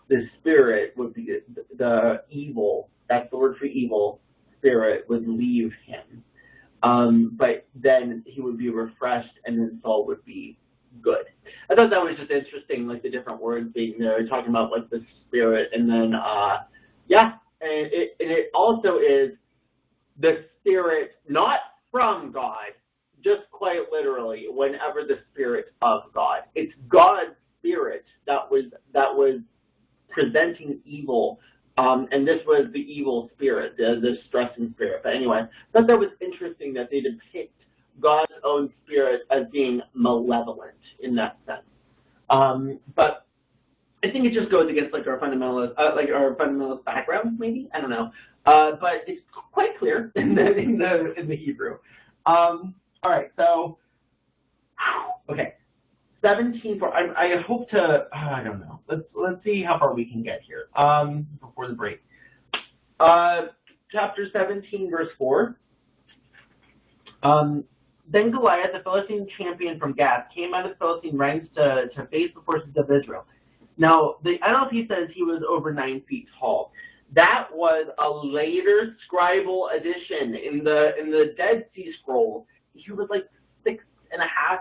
the spirit would be, the evil, that's the word for evil, spirit would leave him. But then he would be refreshed, and then Saul would be good. I thought that was just interesting, like the different words being there, talking about like the spirit, and then, yeah, and it also is the spirit, not from God, just quite literally, whenever the spirit of God. It's God's spirit that was presenting evil, and this was the evil spirit, the stressing spirit. But anyway, I thought that was interesting that they depict God's own spirit as being malevolent in that sense. But I think it just goes against like our fundamentalist background, maybe, I don't know. But it's quite clear in the Hebrew. All right, so okay. 17. I hope to. I don't know. Let's see how far we can get here before the break. Chapter 17, verse 4. Then Goliath, the Philistine champion from Gath, came out of the Philistine ranks to face the forces of Israel. Now, the NLT says he was over 9 feet tall. That was a later scribal addition. In the Dead Sea Scrolls, he was like 6.5,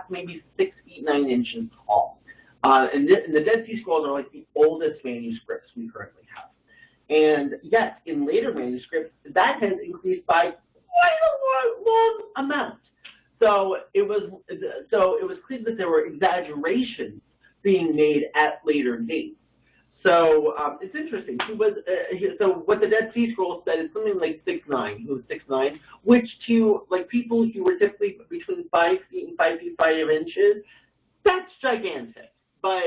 maybe 6 feet 9 inches tall. And the Dead Sea Scrolls are like the oldest manuscripts we currently have. And yes, in later manuscripts, that has increased by quite a long amount. So it was clear that there were exaggerations being made at later dates. So it's interesting. He was so what the Dead Sea Scrolls said is something like 6'9". He was 6'9", which to like people who were typically between 5 feet and 5 feet 5 inches, that's gigantic. But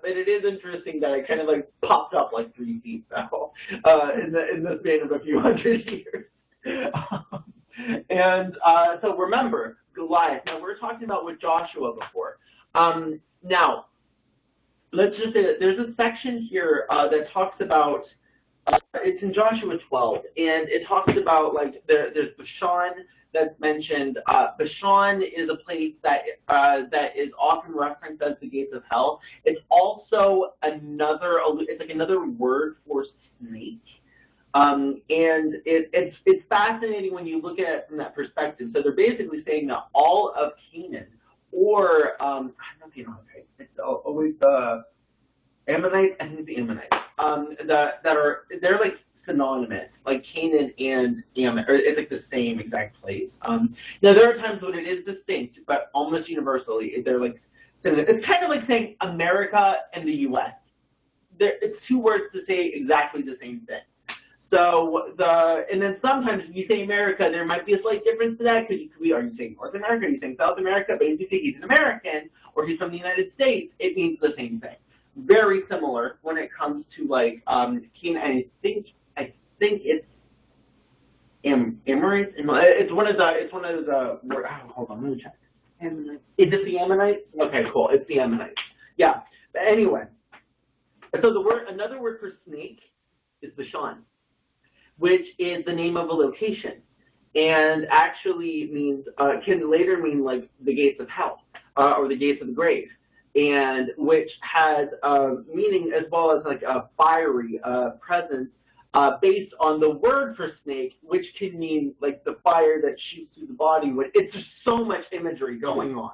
it is interesting that it kind of like popped up like 3 feet now in the span of a few hundred years. And so remember Goliath. Now we're talking about with Joshua before. Now. Let's just say that there's a section here that talks about, it's in Joshua 12, and it talks about, like, there's Bashan that's mentioned. Bashan is a place that is often referenced as the gates of hell. It's also it's like another word for snake. And it's fascinating when you look at it from that perspective. So they're basically saying that all of Canaan, or I'm not the Amorites. It's always the Ammonites. I think it's the Ammonites. They're like synonymous, like Canaan and Ammon, or it's like the same exact place. Now there are times when it is distinct, but almost universally they're like it's kind of like saying America and the U.S. It's two words to say exactly the same thing. So and then sometimes when you say America, there might be a slight difference to that because are you saying North America? Are you saying South America? But if you say he's an American or he's from the United States, it means the same thing. Very similar when it comes to like Canaan. I think it's Amorites. It's one of the. Hold on, let me check. Ammonites. Is it the Ammonites? Okay, cool. It's the Ammonites. Yeah. But anyway, so another word for snake is Bashan, which is the name of a location, and actually means can later mean like the gates of hell or the gates of the grave, and which has meaning as well as like a fiery presence based on the word for snake, which can mean like the fire that shoots through the body. It's just so much imagery going on.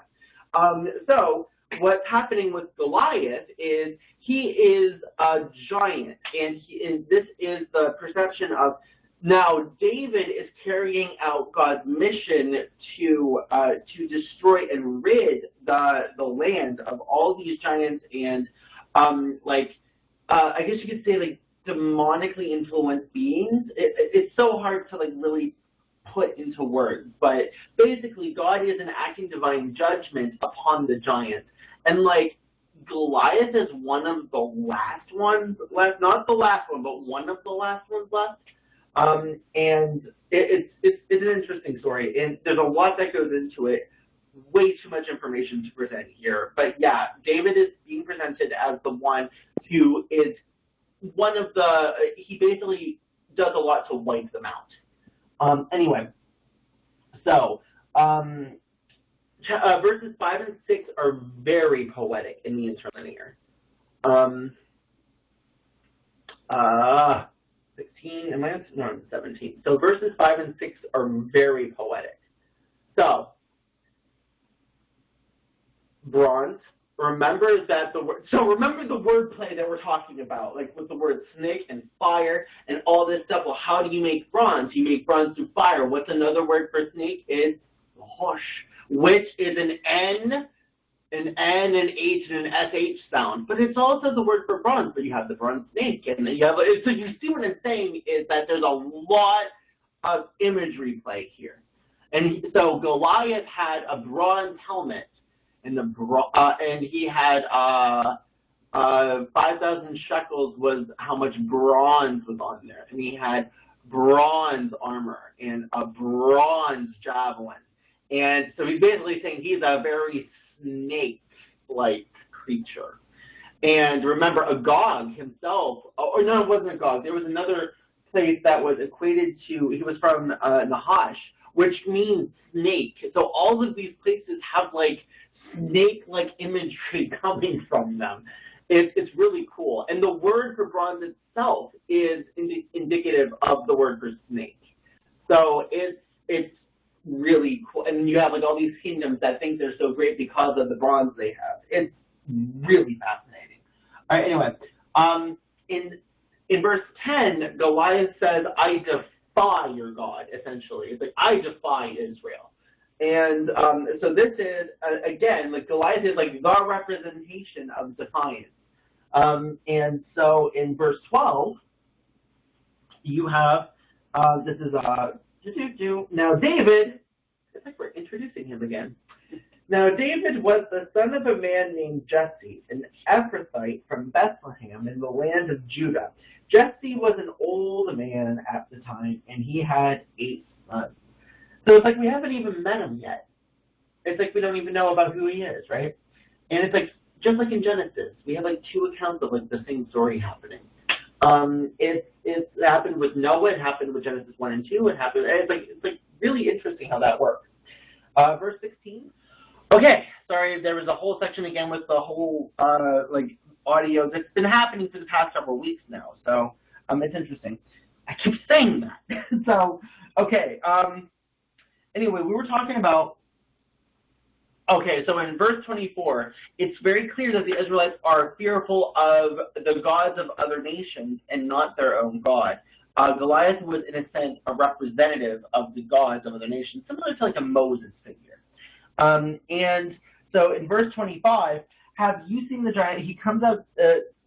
So what's happening with Goliath is he is a giant, and this is the perception of now David is carrying out God's mission to destroy and rid the land of all these giants and I guess you could say like demonically influenced beings. It's so hard to like really put into words, but basically God is enacting divine judgment upon the giants. And like Goliath is one of the last ones left, not the last one, but one of the last ones left. And it's an interesting story, and there's a lot that goes into it. Way too much information to present here, but yeah, David is being presented as the one who is one of the. He basically does a lot to wipe them out. Anyway, so. Verses 5 and 6 are very poetic in the interlinear. 16, am I on? No, I'm 17. So verses 5 and 6 are very poetic. So, bronze. Remember that remember the wordplay that we're talking about, like with the word snake and fire and all this stuff. Well, how do you make bronze? You make bronze through fire. What's another word for snake? Is rosh, which is an N, an H, and an SH sound. But it's also the word for bronze, but you have the bronze snake. And then you have, so you see what I'm saying is that there's a lot of imagery play here. And so Goliath had a bronze helmet. And he had 5,000 shekels was how much bronze was on there, and he had bronze armor and a bronze javelin, and so he's basically saying he's a very snake-like creature. And remember, Agag himself, or no, it wasn't Agag. There was another place that was equated to. He was from Nahash, which means snake. So all of these places have like snake-like imagery coming from them. It's really cool. And the word for bronze itself is indicative of the word for snake. So it's really cool. And you have like all these kingdoms that think they're so great because of the bronze they have. It's really fascinating. All right, anyway, in verse 10, Goliath says, I defy your God, essentially. It's like, I defy Israel. And so this is, again, like Goliath is like the representation of defiance. And so in verse 12, you have, this is, now David, it's like we're introducing him again. Now David was the son of a man named Jesse, an Ephrathite from Bethlehem in the land of Judah. Jesse was an old man at the time, and he had 8 sons. So it's like we haven't even met him yet. It's like we don't even know about who he is, right? And it's like, just like in Genesis, we have like 2 accounts of like the same story happening. It happened with Noah, it happened with Genesis 1 and 2, it's like really interesting how that works. Verse 16. Okay, sorry, there was a whole section again with the whole like audio that's been happening for the past several weeks now. So it's interesting. I keep saying that. So, okay, anyway, we were talking about, so in verse 24, it's very clear that the Israelites are fearful of the gods of other nations and not their own God. Goliath was, in a sense, a representative of the gods of other nations, similar to like a Moses figure. And so in verse 25, have you seen the giant? He comes out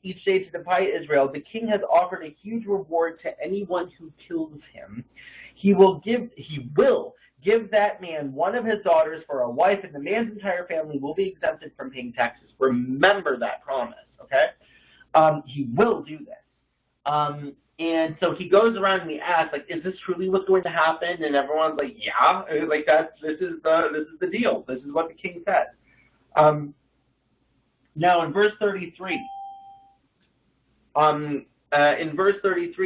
each day to defy Israel. The king has offered a huge reward to anyone who kills him. He will give that man one of his daughters for a wife, and the man's entire family will be exempted from paying taxes. Remember that promise, okay? He will do this. And so he goes around and he asks, like, is this truly what's going to happen? And everyone's like, yeah, like this is the deal. This is what the king says. Now in verse 33,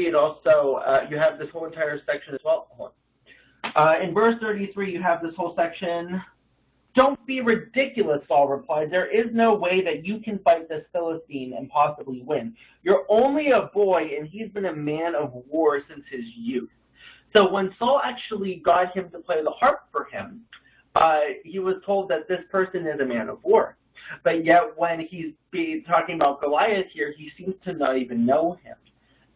it also you have this whole entire section as well. Hold on. In verse 33, you have this whole section. Don't be ridiculous, Saul replied. There is no way that you can fight this Philistine and possibly win. You're only a boy, and he's been a man of war since his youth. So when Saul actually got him to play the harp for him, he was told that this person is a man of war. But yet when he's talking about Goliath here, he seems to not even know him.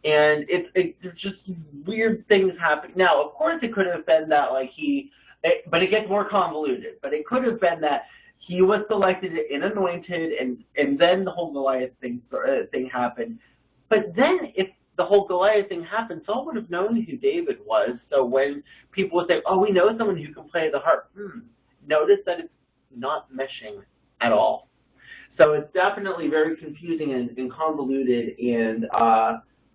And there's just weird things happening. Now, of course, it could have been that but it gets more convoluted. But it could have been that he was selected and anointed, and then the whole Goliath thing happened. But then, if the whole Goliath thing happened, Saul would have known who David was. So when people would say, "Oh, we know someone who can play the harp," notice that it's not meshing at all. So it's definitely very confusing and convoluted and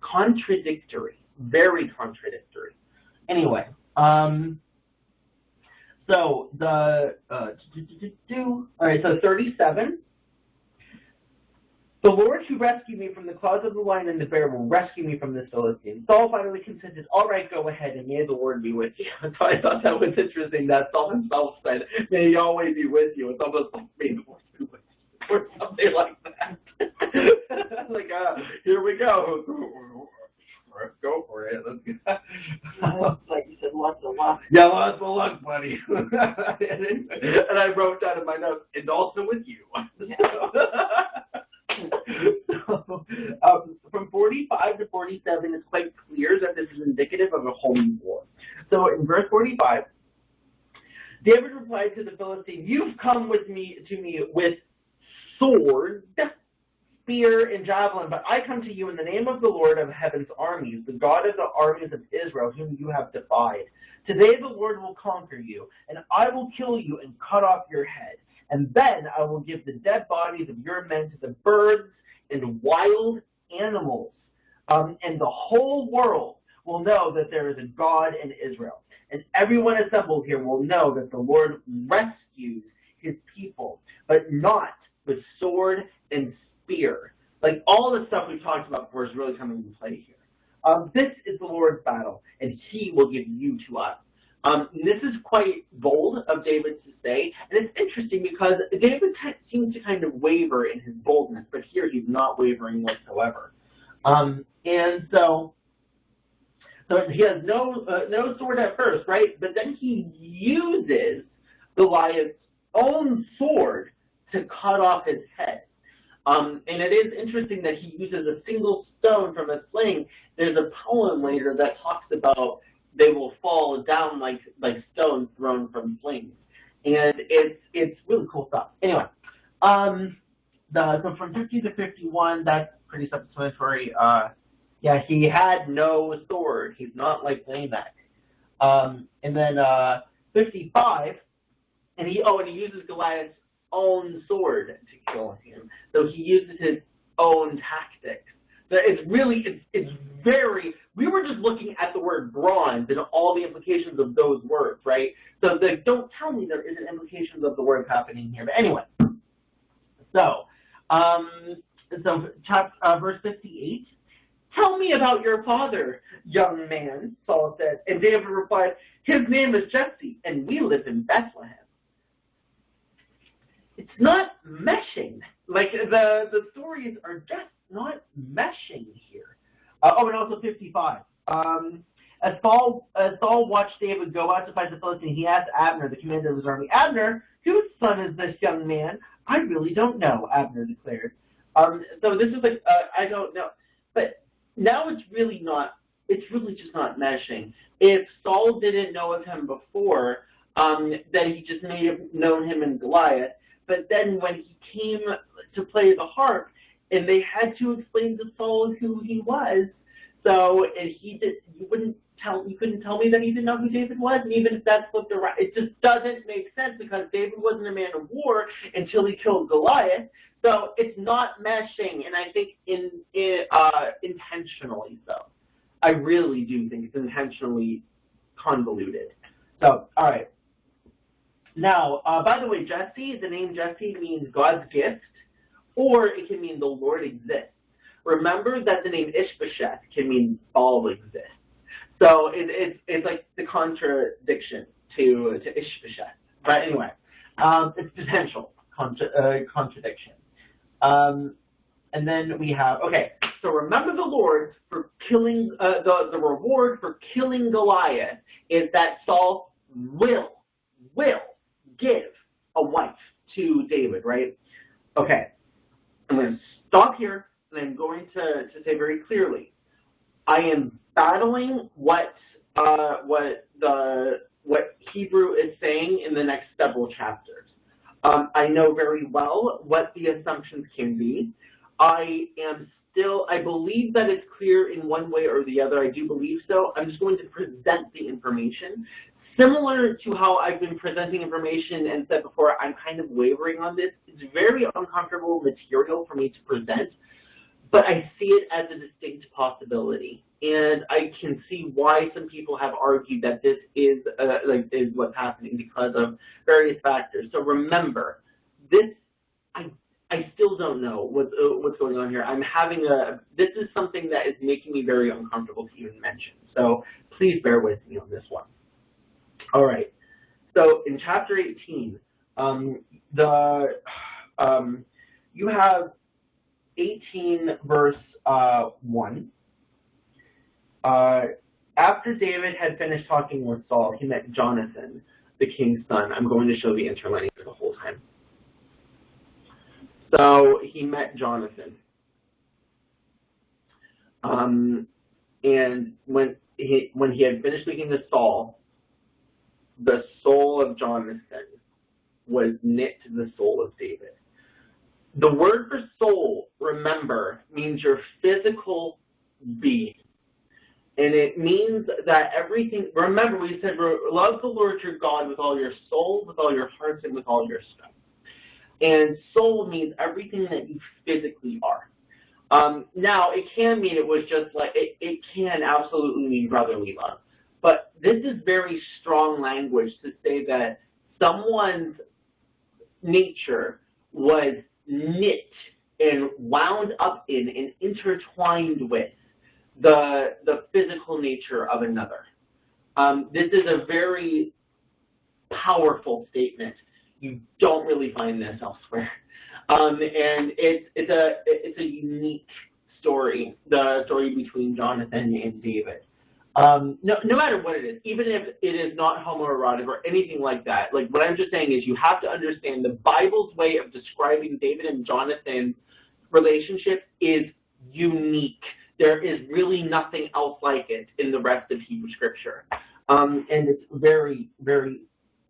contradictory, very contradictory. Anyway. So the all right, so 37. The Lord who rescued me from the claws of the lion and the bear will rescue me from this Philistine. Saul finally consented, all right, go ahead, and may the Lord be with you. So I thought that was interesting that Saul himself said, may he always be with you. It's almost like, may the Lord be with you, or something like that. Like, here we go. Let's go for it. Let's go. Like you said, lots of luck. Yeah, lots of luck, buddy. And I wrote down in my notes, and also with you. So, from 45 to 47, it's quite clear that this is indicative of a holy war. So in verse 45, David replied to the Philistine, you've come to me with sword, spear, and javelin, but I come to you in the name of the Lord of heaven's armies, the God of the armies of Israel, whom you have defied. Today the Lord will conquer you, and I will kill you and cut off your head. And then I will give the dead bodies of your men to the birds and wild animals. And the whole world will know that there is a God in Israel. And everyone assembled here will know that the Lord rescues his people, but not with sword and spear. Like all the stuff we've talked about before is really coming into play here. This is the Lord's battle, and he will give you to us. This is quite bold of David to say, and it's interesting because David seems to kind of waver in his boldness, but here he's not wavering whatsoever. And so he has no sword at first, right? But then he uses Goliath's own sword to cut off his head. And it is interesting that he uses a single stone from a sling. There's a poem later that talks about they will fall down like stones thrown from slings. And it's really cool stuff. Anyway, so from 50 to 51, that's pretty self-explanatory. Yeah, he had no sword. He's not like Lamech. And then 55, and he uses Goliath's own sword to kill him. So he uses his own tactics. But it's very, we were just looking at the word bronze and all the implications of those words, right? So don't tell me there isn't implications of the words happening here. But anyway, so verse 58, tell me about your father, young man, Saul said. And David replied, his name is Jesse, and we live in Bethlehem. It's not meshing. Like, the stories are just not meshing here. And also 55. As Saul watched David go out to fight the Philistine, he asked Abner, the commander of his army, Abner, whose son is this young man? I really don't know, Abner declared. So this is like, I don't know. But now it's really just not meshing. If Saul didn't know of him before, then he just may have known him in Goliath. But then when he came to play the harp, and they had to explain to Saul who he was, so you couldn't tell me that he didn't know who David was, and even if that's flipped around, it just doesn't make sense because David wasn't a man of war until he killed Goliath. So it's not meshing, and I think intentionally so. I really do think it's intentionally convoluted. So, all right. Now, by the way, Jesse, the name Jesse means God's gift, or it can mean the Lord exists. Remember that the name Ishbosheth can mean Saul exists. So it's like the contradiction to Ishbosheth. But anyway, it's potential contradiction. And then we have, okay, so remember the Lord for killing, the reward for killing Goliath is that Saul will give a wife to David, right? Okay, I'm going to stop here, and I'm going to say very clearly, I am battling what Hebrew is saying in the next several chapters. I know very well what the assumptions can be. I believe that it's clear in one way or the other. I do believe so. I'm just going to present the information. Similar to how I've been presenting information and said before, I'm kind of wavering on this. It's very uncomfortable material for me to present, but I see it as a distinct possibility. And I can see why some people have argued that this is what's happening because of various factors. So remember, I still don't know what's going on here. I'm having this is something that is making me very uncomfortable to even mention. So please bear with me on this one. All right. So in chapter 18, you have 18 verse 1. After David had finished talking with Saul, he met Jonathan, the king's son. I'm going to show the interlinear the whole time. So he met Jonathan. And when he had finished speaking to Saul, the soul of Jonathan was knit to the soul of David. The word for soul, remember, means your physical being. And it means that everything, remember we said, love the Lord your God with all your soul, with all your heart, and with all your strength. And soul means everything that you physically are. Now, it can mean it was just like, it can absolutely mean brotherly love. But this is very strong language to say that someone's nature was knit and wound up in and intertwined with the physical nature of another. This is a very powerful statement. You don't really find this elsewhere. And it's a unique story, the story between Jonathan and David. No matter what it is, even if it is not homoerotic or anything like that, like what I'm just saying is you have to understand the Bible's way of describing David and Jonathan's relationship is unique. There is really nothing else like it in the rest of Hebrew Scripture. And it's very, very,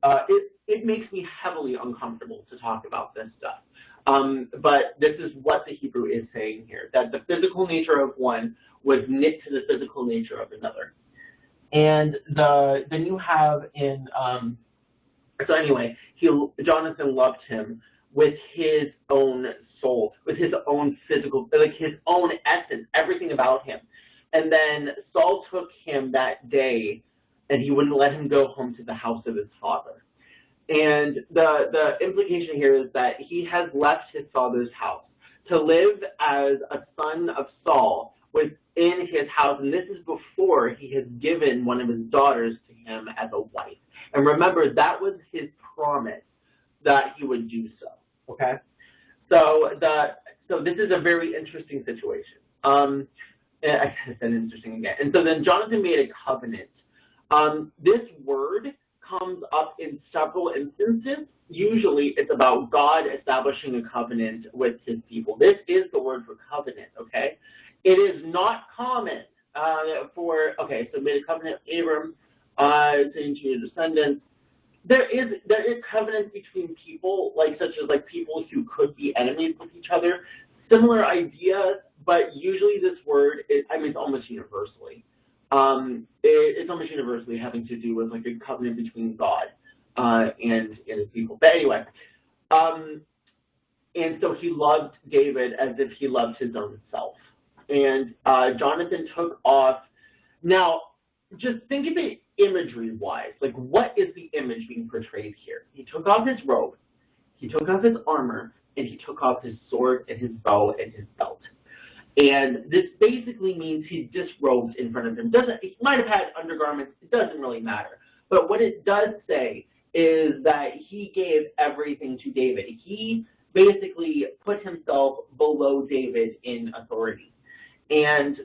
it makes me heavily uncomfortable to talk about this stuff. But this is what the Hebrew is saying here, that the physical nature of one was knit to the physical nature of another. And then you have in, so anyway, Jonathan loved him with his own soul, with his own physical, like his own essence, everything about him. And then Saul took him that day, and he wouldn't let him go home to the house of his father. And the implication here is that he has left his father's house to live as a son of Saul within his house, and this is before he has given one of his daughters to him as a wife. And remember, that was his promise that he would do so, okay? So this is a very interesting situation. I said interesting again. And so then Jonathan made a covenant. This word comes up in several instances. Usually it's about God establishing a covenant with his people. This is the word for covenant, okay? It is not common so made a covenant with Abram, saying to your descendants. There is covenants between people, such as people who could be enemies with each other. Similar idea, but usually this word it's almost universally. It's almost universally having to do with a covenant between God and his people. But anyway, and so he loved David as if he loved his own self. And Jonathan took off. Now, just think of it imagery-wise. What is the image being portrayed here? He took off his robe, he took off his armor, and he took off his sword and his bow and his belt. And this basically means he disrobed in front of him. He might have had undergarments. It doesn't really matter. But what it does say is that he gave everything to David. He basically put himself below David in authority. And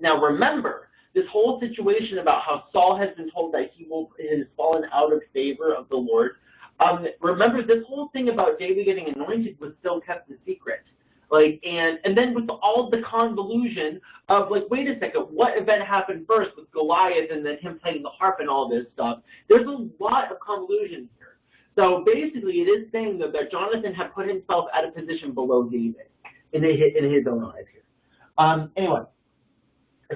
now remember, this whole situation about how Saul has been told that he has fallen out of favor of the Lord. Remember, this whole thing about David getting anointed was still kept a secret. And then with all the convolution of wait a second, what event happened first with Goliath and then him playing the harp and all this stuff? There's a lot of convolution here. So basically, it is saying that Jonathan had put himself at a position below David in his own eyes here. Anyway,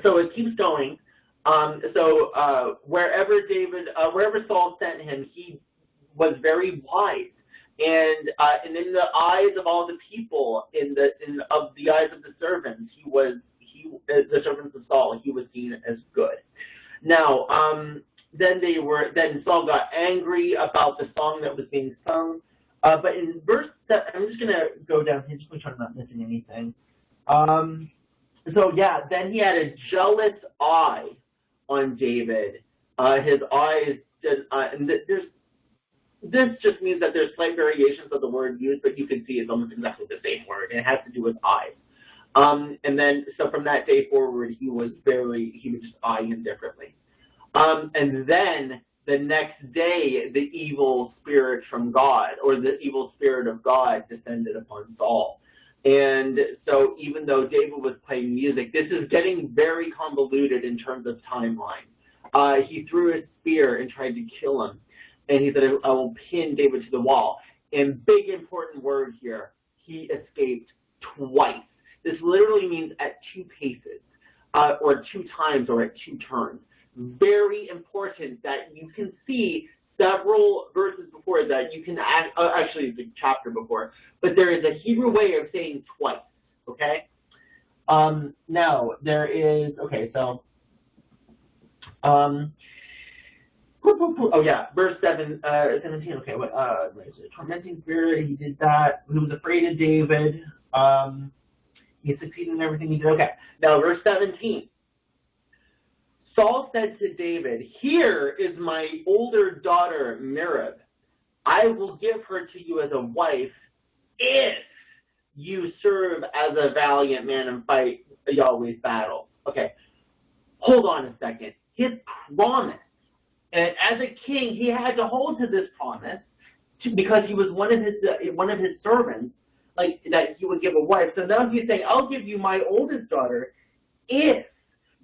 so it keeps going. Wherever Saul sent him, he was very wise. And in the eyes of all the people, in the eyes of the servants, the servants of Saul, he was seen as good. Now, then Saul got angry about the song that was being sung But in verse, I'm just going to go down here just to make sure I'm not missing anything. So yeah, then he had a jealous eye on David. His eyes, and this just means that there's slight variations of the word used, but you can see it's almost exactly the same word, and it has to do with eyes. And then, so from that day forward, he would just eye him differently. And then the next day, the evil spirit from God, or the evil spirit of God, descended upon Saul. And so even though David was playing music, this is getting very convoluted in terms of timeline. He threw a spear and tried to kill him. And he said, I will pin David to the wall. And big important word here, he escaped twice. This literally means at 2 paces, or 2 times, or at 2 turns. Very important that you can see several verses before that. You can actually the chapter before, but there is a Hebrew way of saying twice. Okay. Now there is so. Oh yeah, verse 17. Okay, what? Tormenting spirit. He did that. He was afraid of David. He succeeded in everything he did. Okay. Now verse 17. Saul said to David, "Here is my older daughter, Merab. I will give her to you as a wife if you serve as a valiant man and fight Yahweh's battle." Okay, hold on a second. His promise, and as a king, he had to hold to this promise because he was one of his servants, like that he would give a wife. So now he's saying, "I'll give you my oldest daughter if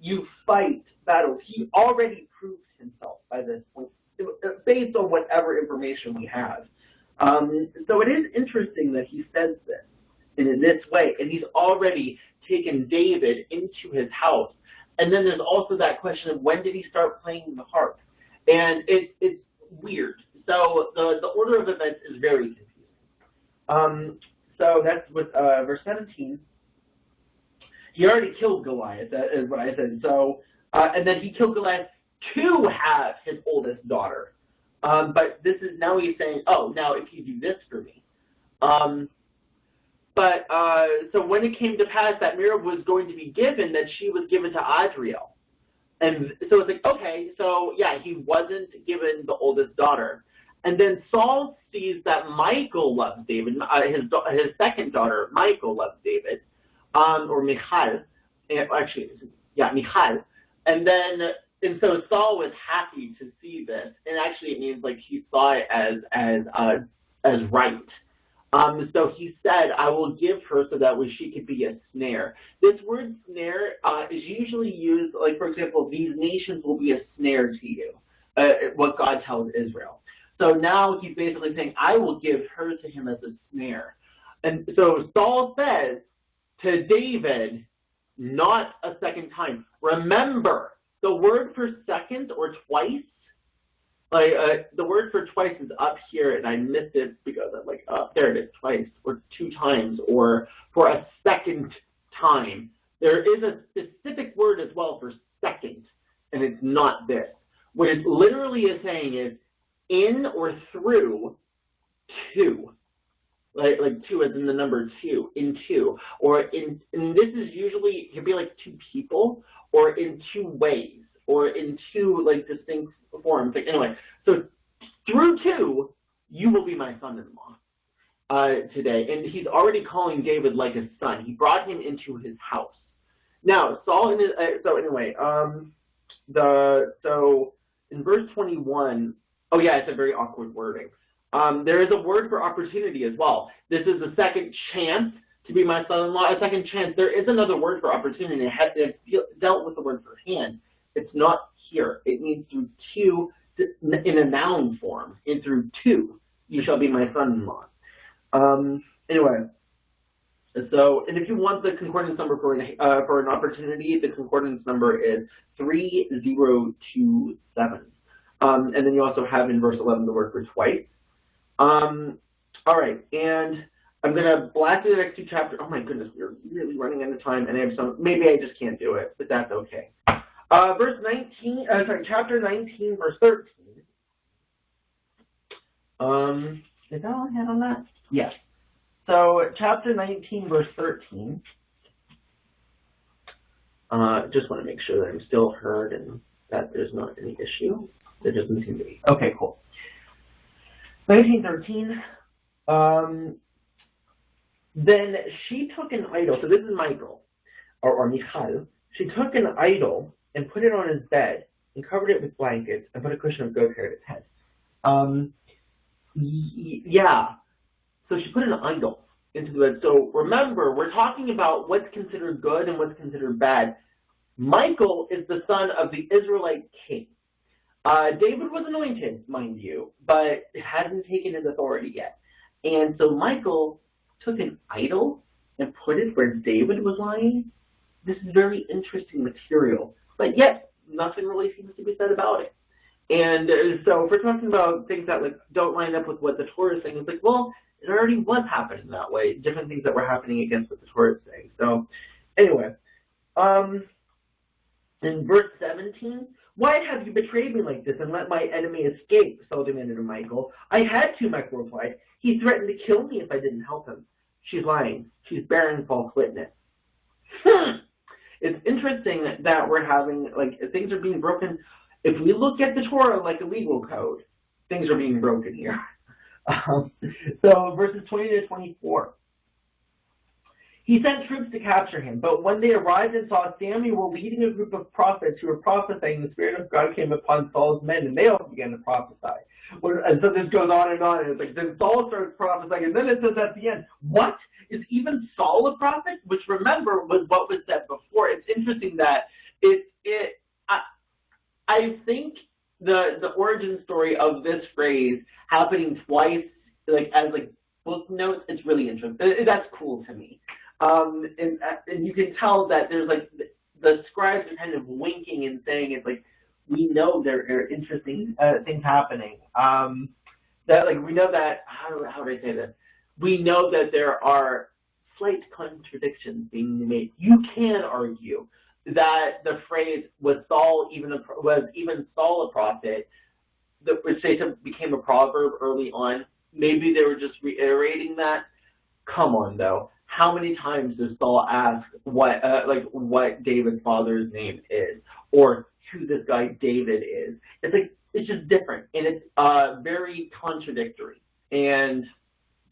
you fight battles." He already proved himself by this point, based on whatever information we have. So it is interesting that he says this in this way, and he's already taken David into his house. And then there's also that question of when did he start playing the harp? And it's weird. So the order of events is very confusing. So that's with verse 17. He already killed Goliath, that is what I said. So, and then he killed Goliath to have his oldest daughter. But this is, now he's saying, oh, now if you do this for me. So when it came to pass that Merab was going to be given, that she was given to Adriel. And so it's like, okay, so yeah, he wasn't given the oldest daughter. And then Saul sees that Michal loves David, his second daughter, Michal loves David. Or Michal, actually, yeah, Michal. And so Saul was happy to see this, and actually it means like he saw it as right. So he said, "I will give her so that she could be a snare." This word snare is usually used, like for example, these nations will be a snare to you. What God tells Israel. So now he's basically saying, "I will give her to him as a snare." And so Saul says to David, not a second time. Remember, the word for second or twice, the word for twice is up here, and I missed it because I'm like, oh, there it is, twice, or 2 times, or for a second time. There is a specific word as well for second, and it's not this. What it literally is saying is in or through 2. Like 2 as in the number 2, in 2, or and this is usually, it could be like 2 people, or in 2 ways, or in 2 like distinct forms. Like anyway, so through 2, you will be my son-in-law today. And he's already calling David like a son. He brought him into his house. Now Saul, so anyway, so in verse 21, oh yeah, it's a very awkward wording. There is a word for opportunity as well. This is a second chance to be my son-in-law, a second chance. There is another word for opportunity. It dealt with the word for hand. It's not here. It means through 2 in a noun form. And through 2, you shall be my son-in-law. Anyway, so, and if you want the concordance number for an opportunity, the concordance number is 3027. And then you also have in verse 11 the word for twice. All right, and I'm going to blast through the next 2 chapters. Oh my goodness, we're really running out of time, and I have maybe I just can't do it, but that's okay. Chapter 19, verse 13. Did I go ahead on that? Yes. So chapter 19, verse 13. Just want to make sure that I'm still heard and that there's not any issue. There doesn't seem to be. Okay, cool. 19:13. Then she took an idol. So this is Michael, or Michal. She took an idol and put it on his bed and covered it with blankets and put a cushion of goat hair at its head. Yeah. So she put an idol into the bed. So remember, we're talking about what's considered good and what's considered bad. Michael is the son of the Israelite king. David was anointed, mind you, but hadn't taken his authority yet. And so Michael took an idol and put it where David was lying. This is very interesting material. But yet, nothing really seems to be said about it. And so if we're talking about things that like don't line up with what the Torah is saying, it's like, well, it already was happening that way. Different things that were happening against what the Torah is saying. So anyway, in verse 17, why have you betrayed me like this and let my enemy escape? Saul demanded of Michael. I had to, Michael replied. He threatened to kill me if I didn't help him. She's lying. She's bearing false witness. It's interesting that we're having, like, things are being broken. If we look at the Torah like a legal code, things are being broken here. So verses 20 to 24. He sent troops to capture him, but when they arrived and saw Samuel leading a group of prophets who were prophesying, the Spirit of God came upon Saul's men, and they all began to prophesy. And so this goes on, and it's like, then Saul starts prophesying, and then it says at the end, what? Is even Saul a prophet? Which, remember, was what was said before. It's interesting that I think the origin story of this phrase happening twice, like as like book notes, it's really interesting. That's cool to me. And you can tell that there's like the scribes are kind of winking and saying it's like we know there are interesting things happening. That like we know that how do I say this? We know that there are slight contradictions being made. You can argue that the phrase was even Saul a prophet, that would say something became a proverb early on. Maybe they were just reiterating that. Come on, though. How many times does Saul ask what David's father's name is, or who this guy David is? It's like it's just different, and it's very contradictory. And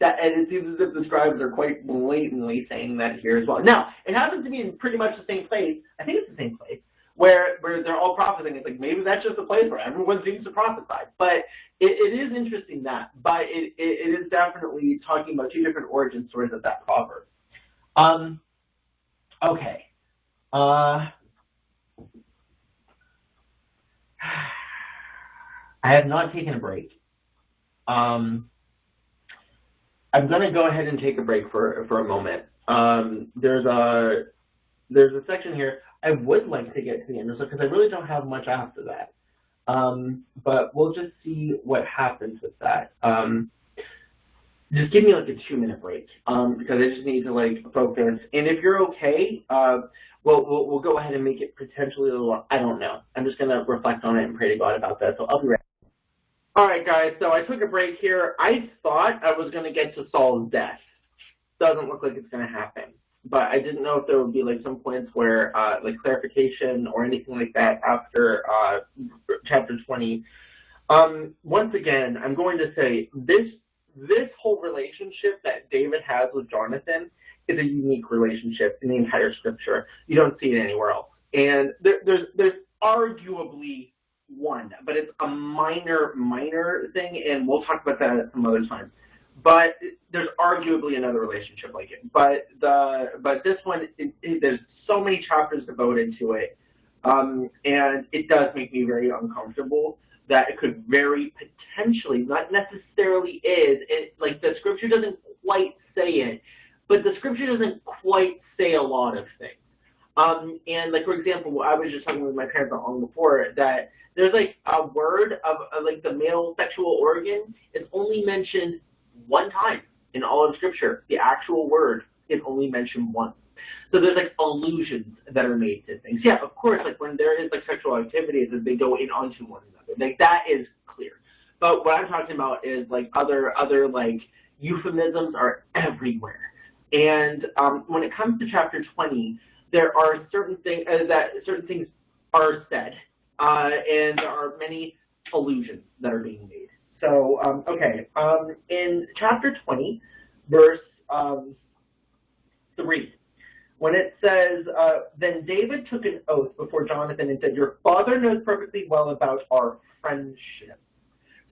it seems as if the scribes are quite blatantly saying that here as well. Now, it happens to be in pretty much the same place. I think it's the same place where they're all prophesying. It's like maybe that's just a place where everyone seems to prophesy. But it is interesting that. But it is definitely talking about two different origin stories of that proverb. Okay. I have not taken a break. I'm going to go ahead and take a break for a moment. There's a section here I would like to get to the end of because I really don't have much after that. But we'll just see what happens with that. Just give me like a 2-minute break because I just need to like focus. And if you're okay, we'll go ahead and make it potentially a little. I don't know. I'm just going to reflect on it and pray to God about that. So I'll be right back. All right, guys, so I took a break here. I thought I was going to get to Saul's death. Doesn't look like it's going to happen. But I didn't know if there would be, like, some points where, like, clarification or anything like that after chapter 20. Once again, I'm going to say this whole relationship that David has with Jonathan is a unique relationship in the entire Scripture. You don't see it anywhere else. And there's arguably one, but it's a minor thing, and we'll talk about that at some other time. But there's arguably another relationship like it. But this one, there's so many chapters devoted to it, and it does make me very uncomfortable that it could very potentially, not necessarily is, like the Scripture doesn't quite say it, but the Scripture doesn't quite say a lot of things. And like, for example, I was just talking with my parents on before that there's like a word of like the male sexual organ is only mentioned one time in all of Scripture. The actual word is only mentioned once. So there's like allusions that are made to things. Yeah, of course, like when there is like sexual activities, they go in onto one another. Like that is clear. but what I'm talking about is like other like euphemisms are everywhere. And when it comes to chapter 20, there are certain things certain things are said, and there are many allusions that are being made. So, in chapter 20, verse 3, when it says, then David took an oath before Jonathan and said, your father knows perfectly well about our friendship.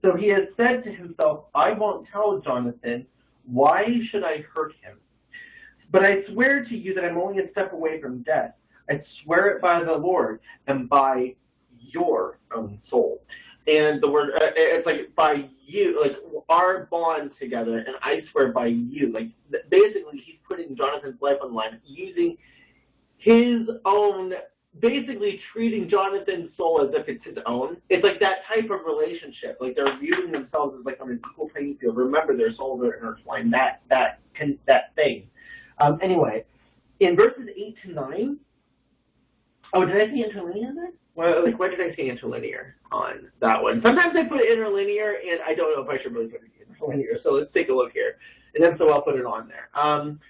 So he has said to himself, I won't tell Jonathan. Why should I hurt him? But I swear to you that I'm only a step away from death. I swear it by the Lord and by your own soul. And the word, it's like by you, like our bond together, and I swear by you. Like basically he's putting Jonathan's life on the line, using his own, basically treating Jonathan's soul as if it's his own. It's like that type of relationship. Like they're viewing themselves as like on an equal playing field. Remember, their souls are intertwined. That thing. Anyway, in verses 8 to 9. Oh, did I say interlinear there? Well, like, what did I say interlinear on that one? Sometimes I put interlinear, and I don't know if I should really put it interlinear. So let's take a look here, and then so I'll put it on there.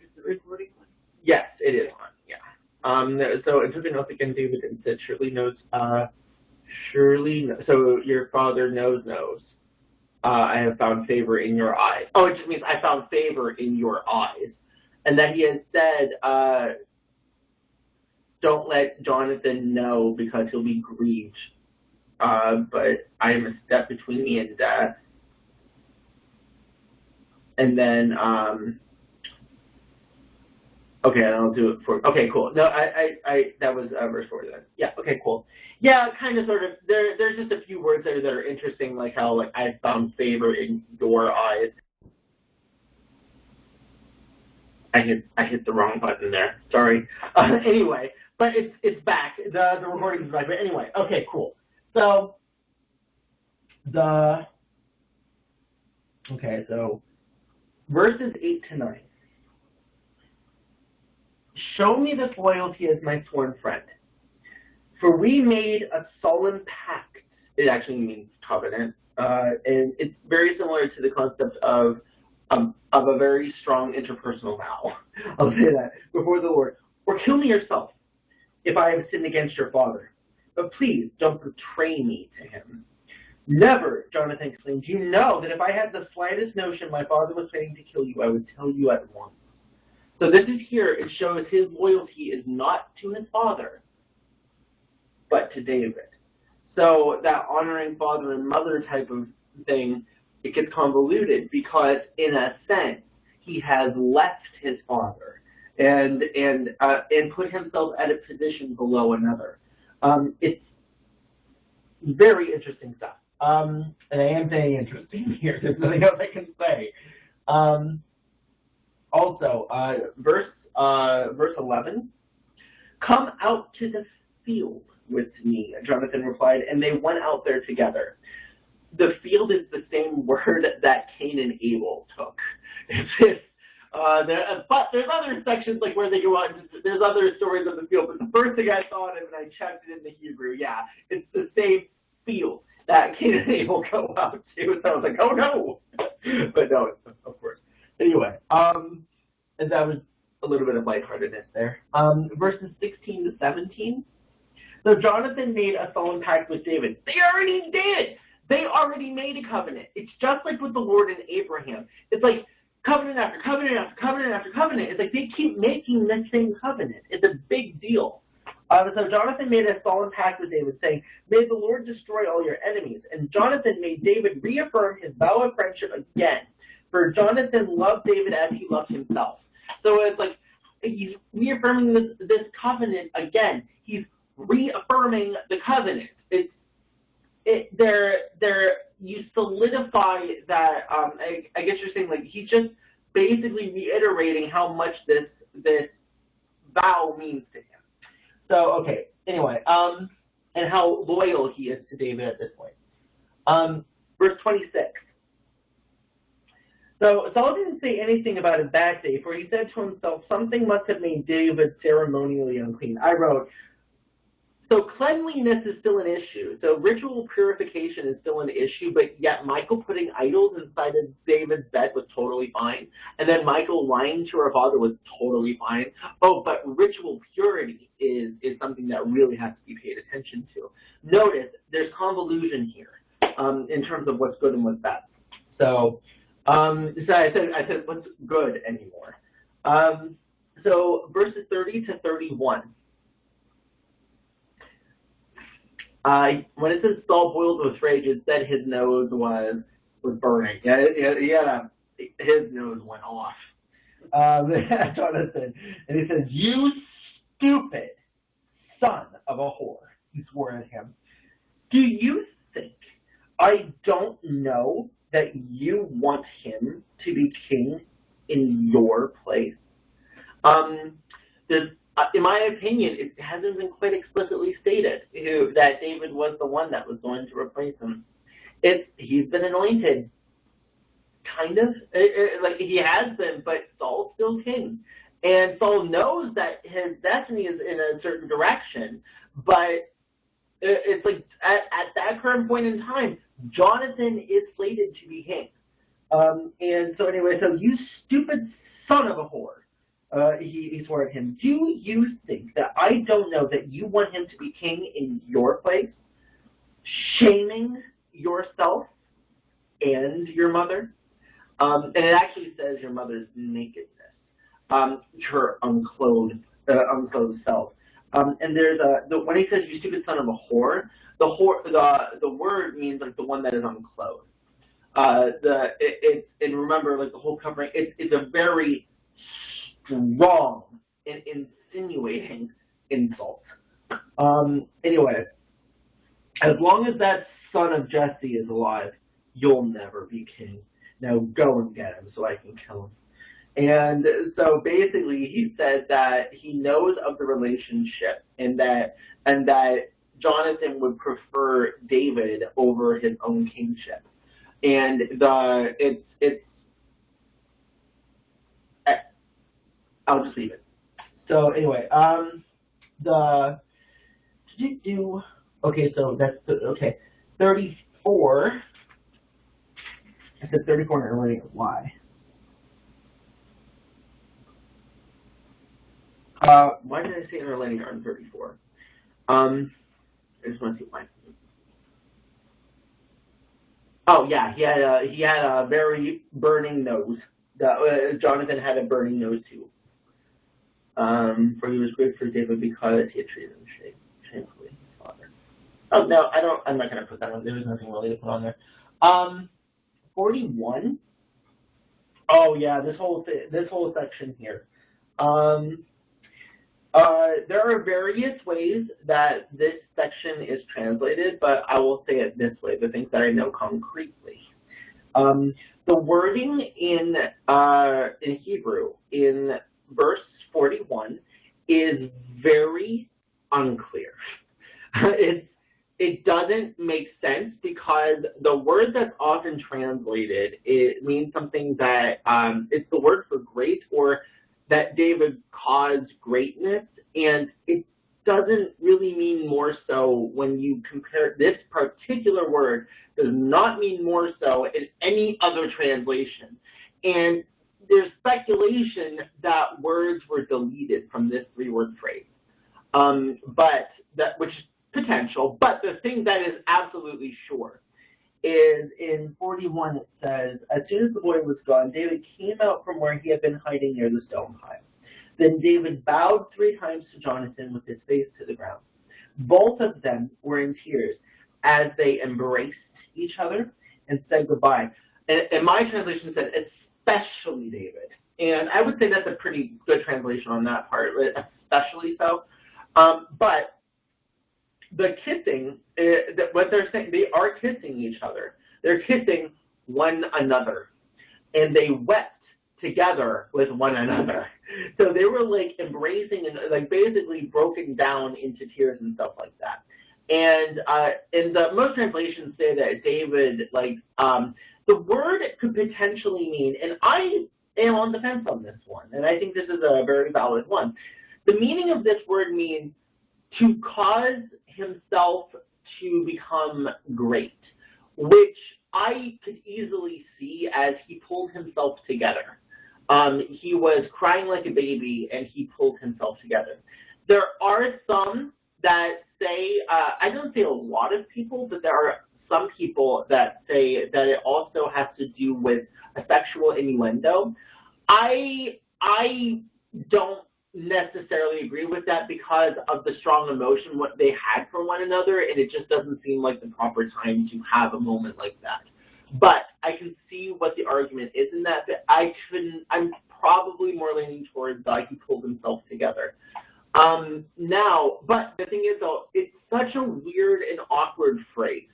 Is the recording on? Yes, it is on. Yeah. So it took a note again, David, and said, so your father knows. I have found favor in your eyes. Oh, it just means I found favor in your eyes. And then he has said, don't let Jonathan know because he'll be grieved. But I am a step between me and death. And then, okay, I'll do it for, okay, cool. No, that was verse 4 then. Yeah, okay, cool. Yeah, kind of, sort of, there's just a few words there that are interesting, like how, like, I found favor in your eyes. I hit the wrong button there. Sorry. Anyway, but it's back. The recording is back. But anyway, okay, cool. So so verses 8 to 9. Show me this loyalty as my sworn friend, for we made a solemn pact. It actually means covenant, and it's very similar to the concept of a very strong interpersonal vow. I'll say that before the Lord. Or kill me yourself if I have sinned against your father. But please don't betray me to him. Never, Jonathan exclaimed. You know that if I had the slightest notion my father was planning to kill you, I would tell you at once. So this is here. It shows his loyalty is not to his father, but to David. So that honoring father and mother type of thing, it gets convoluted because, in a sense, he has left his father and put himself at a position below another. It's very interesting stuff. And I am saying interesting here. There's nothing else I can say. Also, verse 11. Come out to the field with me, Jonathan replied, and they went out there together. The field is the same word that Cain and Abel took. But there's other sections like where they go out. There's other stories of the field. But the first thing I thought of, and I checked it in the Hebrew, yeah, it's the same field that Cain and Abel go out to. So I was like, oh no, but no, of course. Anyway, and that was a little bit of lightheartedness there. Verses 16 to 17. So Jonathan made a solemn pact with David. They already did. They already made a covenant. It's just like with the Lord and Abraham. It's like covenant after covenant after covenant after covenant. It's like they keep making the same covenant. It's a big deal. So Jonathan made a solemn pact with David, saying, may the Lord destroy all your enemies. And Jonathan made David reaffirm his vow of friendship again. For Jonathan loved David as he loved himself. So it's like he's reaffirming this covenant again. He's reaffirming the covenant. You solidify that. I guess you're saying like he's just basically reiterating how much this vow means to him. So okay. Anyway, and how loyal he is to David at this point. Verse 26. So Saul didn't say anything about it that day, for he said to himself, something must have made David ceremonially unclean. I wrote, So cleanliness is still an issue. So ritual purification is still an issue, but yet Michal putting idols inside of David's bed was totally fine. And then Michal lying to her father was totally fine. Oh, but ritual purity is something that really has to be paid attention to. Notice there's convolution here in terms of what's good and what's bad. So, I said what's good anymore. So verses 30 to 31. When it says Saul boiled with rage, it said his nose was burning. Yeah, his nose went off. Jonathan, and he says, "You stupid son of a whore," he swore at him. "Do you think I don't know that you want him to be king in your place?" In my opinion, it hasn't been quite explicitly stated that David was the one that was going to replace him. He's been anointed, kind of. Like he has been, but Saul's still king. And Saul knows that his destiny is in a certain direction, but it's like at that current point in time, Jonathan is slated to be king. And so anyway, so you stupid son of a whore. He swore at him, "Do you think that I don't know that you want him to be king in your place, shaming yourself and your mother?" And it actually says your mother's nakedness, her unclothed self. And there's when he says you stupid son of a whore, the word means like the one that is unclothed. And remember, like the whole covering, it's a very strong and insinuating insult. Anyway, as long as that son of Jesse is alive, you'll never be king. Now go and get him so I can kill him. And so basically he says that he knows of the relationship and that Jonathan would prefer David over his own kingship. And I'll just leave it. So anyway, okay, so that's, okay, 34, I said 34 and learning why. Why did I say interlinear on 34? I just want to see why. Oh yeah, he had a very burning nose. Jonathan had a burning nose too. For he was great for David because he had treated him shamefully, his father. Oh no, I'm not gonna put that on. There was nothing really to put on there. 41. Oh yeah, this whole section here. There are various ways that this section is translated, but I will say it this way, the things that I know concretely. The wording in Hebrew in verse 41 is very unclear. It doesn't make sense because the word that's often translated, it means something that it's the word for great or that David caused greatness, and it doesn't really mean more so when you compare. This particular word does not mean more so in any other translation. And there's speculation that words were deleted from this three-word phrase, which is potential. But the thing that is absolutely sure is in 41 it says, "As soon as the boy was gone, David came out from where he had been hiding near the stone pile. Then David bowed 3 times to Jonathan with his face to the ground. Both of them were in tears as they embraced each other and said goodbye." And my translation said, especially David. And I would say that's a pretty good translation on that part, especially so. But the kissing, what they're saying, they are kissing each other. They're kissing one another. And they wept together with one another. So they were like embracing and like basically broken down into tears and stuff like that. And most translations say that David, like, the word could potentially mean, and I am on the fence on this one, and I think this is a very valid one. The meaning of this word means to cause himself to become great, which I could easily see as he pulled himself together. He was crying like a baby, and he pulled himself together. There are some that say, I don't say a lot of people, but there are some people that say that it also has to do with a sexual innuendo. I don't necessarily agree with that because of the strong emotion what they had for one another, and it just doesn't seem like the proper time to have a moment like that. But I can see what the argument is in that, but I'm probably more leaning towards he pulled himself together. Now, but the thing is, though, it's such a weird and awkward phrase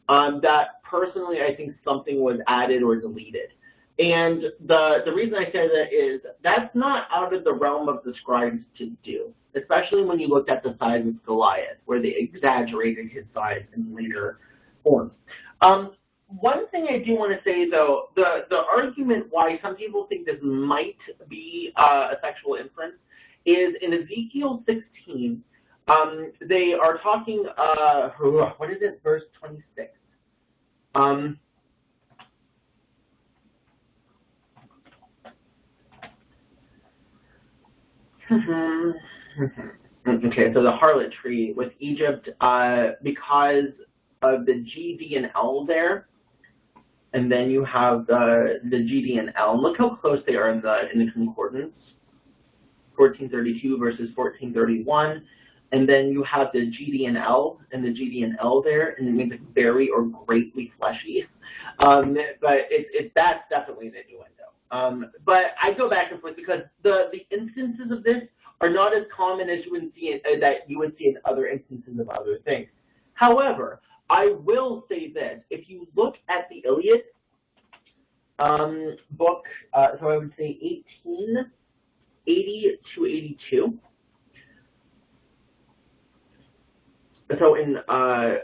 that personally I think something was added or deleted. And the reason I say that is that's not out of the realm of the scribes to do, especially when you look at the size of Goliath, where they exaggerated his size in later forms. One thing I do want to say, though, the argument why some people think this might be a sexual inference is in Ezekiel 16, they are talking, what is it, verse 26? Okay, so the harlotry with Egypt, because of the G, D, and L there, and then you have the G, D, and L. And look how close they are in the concordance. 1432 versus 1431, and then you have the G, D, and L, and the G, D, and L there, and it means like very or greatly fleshy. But that's definitely an innuendo. But I go back and forth because the instances of this are not as common as you would see in other instances of other things. However, I will say this: if you look at the Iliad book, so I would say 1880 to 82. So in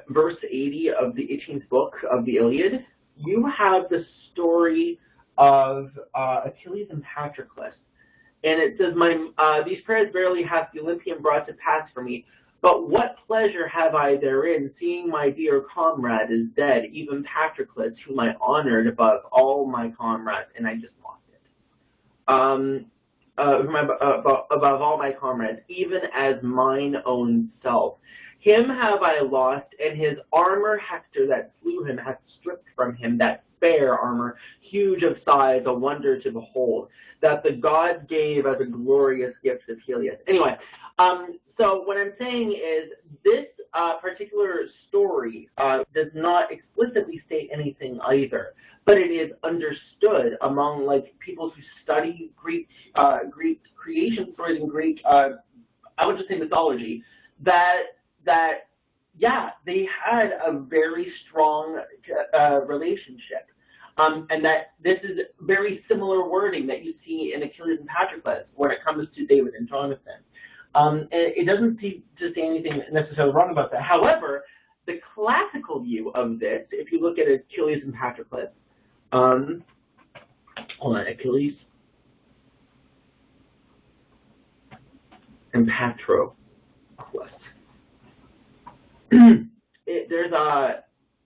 verse 80 of the 18th book of the Iliad, you have the story of Achilles and Patroclus. And it says, these prayers verily hath the Olympian brought to pass for me, but what pleasure have I therein, seeing my dear comrade is dead, even Patroclus, whom I honored above all my comrades, and I just lost it. Above all my comrades, even as mine own self. Him have I lost, and his armor Hector that slew him hath stripped from him, that fair armor, huge of size, a wonder to behold, that the gods gave as a glorious gift of Helios. Anyway, so what I'm saying is this particular story does not explicitly state anything either, but it is understood among like people who study Greek creation stories and Greek, I would just say mythology, that yeah, they had a very strong relationship. And that this is very similar wording that you see in Achilles and Patroclus when it comes to David and Jonathan. It doesn't seem to say anything necessarily wrong about that. However, the classical view of this, if you look at Achilles and Patroclus, hold on, Achilles and Patroclus.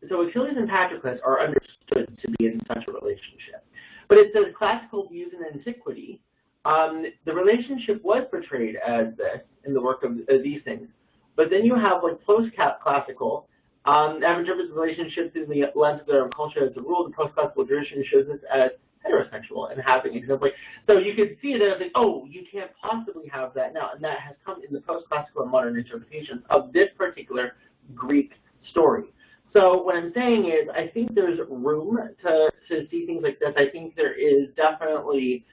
So Achilles and Patroclus are understood to be in such a relationship. But it says classical views in antiquity, the relationship was portrayed as this in the work of these things. But then you have like post-classical, average of relationships in the lens of their own culture as a rule. The post-classical tradition shows this as heterosexual and having exemplary. So you could see that it's like, oh, you can't possibly have that now. And that has come in the post-classical and modern interpretations of this particular Greek story. So what I'm saying is I think there's room to see things like this. I think there is definitely,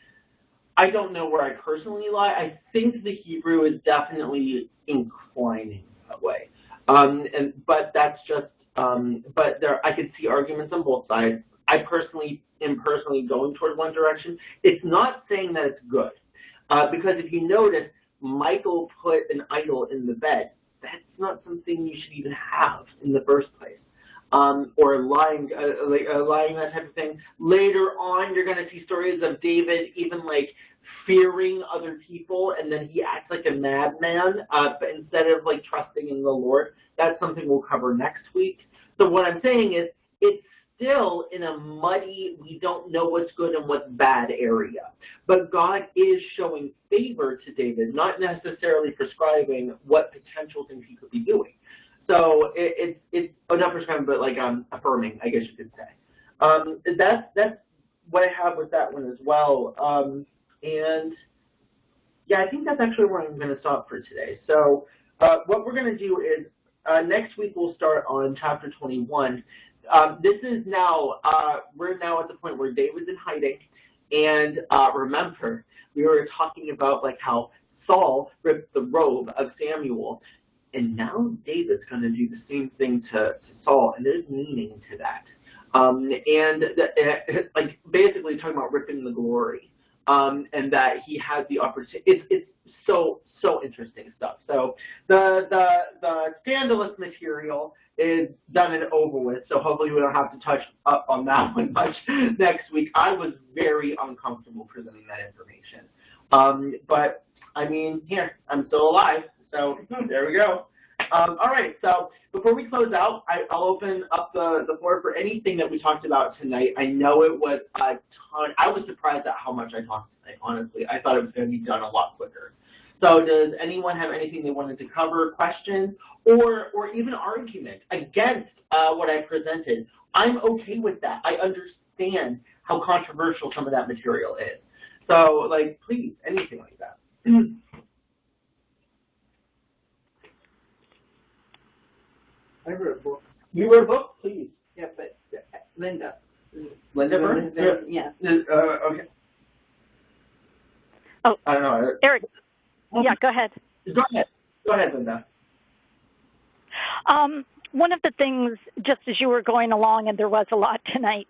I don't know where I personally lie. I think the Hebrew is definitely inclining that way. But that's just, but there, I could see arguments on both sides. I personally am going toward one direction. It's not saying that it's good. Because if you notice, Michael put an idol in the bed. That's not something you should even have in the first place. Or lying, that type of thing. Later on, you're going to see stories of David even like fearing other people, and then he acts like a madman, but instead of like trusting in the Lord. That's something we'll cover next week. So what I'm saying is, it's still in a muddy, we don't know what's good and what's bad area. But God is showing favor to David, not necessarily prescribing what potential things he could be doing. So it's not prescribing, but like affirming, I guess you could say. That's what I have with that one as well. And yeah, I think that's actually where I'm going to stop for today. So what we're going to do is next week we'll start on chapter 21. This is now, we're now at the point where David's in hiding. And remember, we were talking about like how Saul ripped the robe of Samuel. And now David's going to do the same thing to Saul, and there's meaning to that. Like basically talking about ripping the glory, and that he has the opportunity. It's so interesting stuff. So the scandalous material is done and over with. So hopefully we don't have to touch up on that one much next week. I was very uncomfortable presenting that information, but I mean, here I'm still alive. So there we go. All right, so before we close out, I'll open up the floor for anything that we talked about tonight. I know it was a ton. I was surprised at how much I talked tonight, honestly. I thought it was going to be done a lot quicker. So does anyone have anything they wanted to cover, questions, or even argument against what I presented? I'm okay with that. I understand how controversial some of that material is. So, like, please, anything like that. I wrote a book. You wrote a book? Please. Yeah, but Linda. Linda Burns? Yeah. Okay. Oh, I don't know. Eric. Yeah, go ahead. Go ahead, Linda. One of the things, just as you were going along, and there was a lot tonight,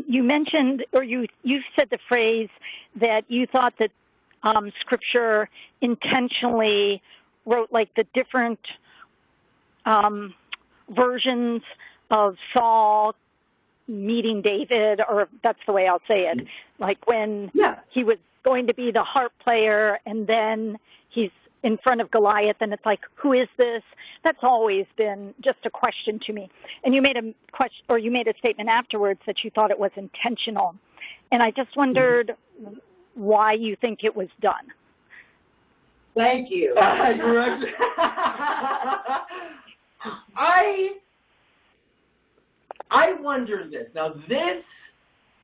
you mentioned, or you said the phrase that you thought that Scripture intentionally wrote like the different versions of Saul meeting David, or that's the way I'll say it, like when he was going to be the harp player and then he's in front of Goliath and it's like, who is this? That's always been just a question to me. And you made a question, or you made a statement afterwards that you thought it was intentional. And I just wondered why you think it was done. Thank you. I wonder this. Now, this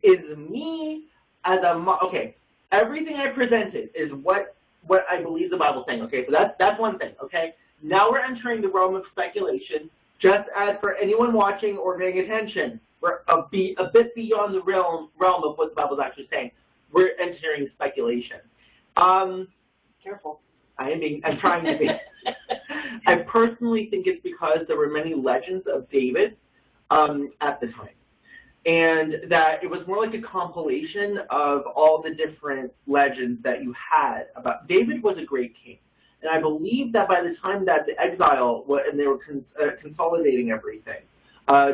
is me as a okay. Everything I presented is what I believe the Bible's saying. Okay, so that's one thing. Okay, now we're entering the realm of speculation. Just as for anyone watching or paying attention, we're a bit beyond the realm of what the Bible's actually saying. We're entering speculation. Careful. I'm trying to be. I personally think it's because there were many legends of David at the time. And that it was more like a compilation of all the different legends that you had about. David was a great king. And I believe that by the time that the exile, and they were consolidating everything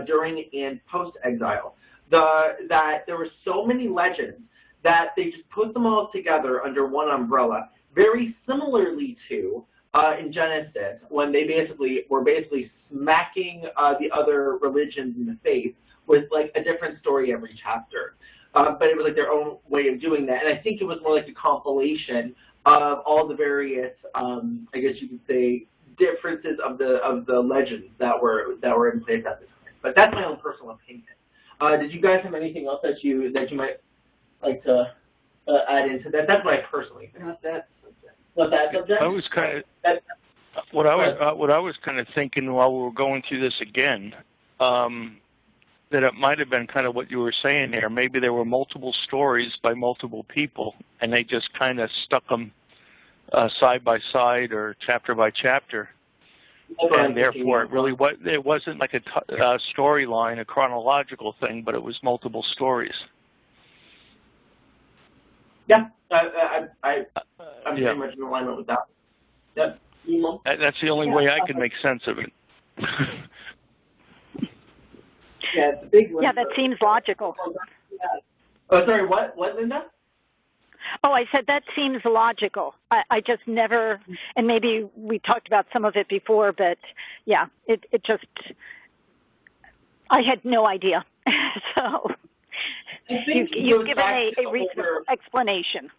during and post-exile, that there were so many legends that they just put them all together under one umbrella, very similarly to in Genesis, when they were smacking the other religions in the faith with like a different story every chapter. But it was like their own way of doing that. And I think it was more like a compilation of all the various, I guess you could say, differences of the legends that were in place at the time. But that's my own personal opinion. Did you guys have anything else that you might like to add into that? That's what I personally think. What that subject? I was kind of what I was kind of thinking while we were going through this again, that it might have been kind of what you were saying there. Maybe there were multiple stories by multiple people, and they just kind of stuck them side by side or chapter by chapter. And therefore, it wasn't like a storyline, a chronological thing, but it was multiple stories. Yeah, I'm pretty much in alignment with that. Yep. That's the only way I can make sense of it. Yeah, it's a big one. Yeah, that seems logical. Oh, sorry, what, Linda? Oh, I said that seems logical. I just never, and maybe we talked about some of it before, but yeah, it just, I had no idea. So you've given a reasonable explanation.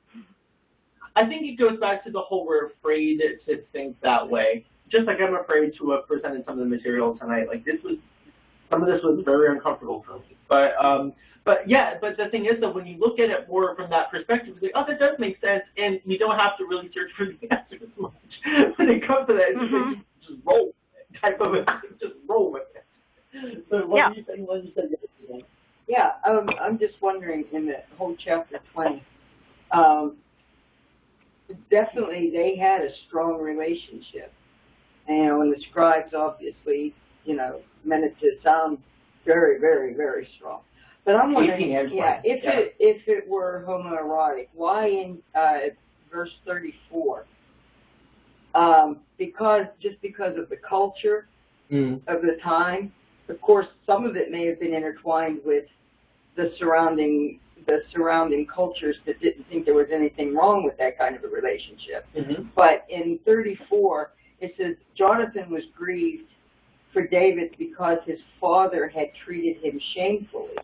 I think it goes back to the whole we're afraid to think that way. Just like I'm afraid to have presented some of the material tonight. Like some of this was very uncomfortable for me. But the thing is that when you look at it more from that perspective, it's like, oh, that does make sense, and you don't have to really search for the answer as much when it comes to that. It's just like, just roll with it, type of a thing. Just roll with it. So what do you think? What you said yesterday? Yeah, I'm just wondering in the whole chapter 20. Definitely, they had a strong relationship, and the scribes obviously, meant it to sound very, very, very strong. But I'm wondering, if it were homoerotic, why in verse 34? Because of the culture of the time. Of course, some of it may have been intertwined with the surrounding cultures that didn't think there was anything wrong with that kind of a relationship. Mm-hmm. But in 34, it says, Jonathan was grieved for David because his father had treated him shamefully.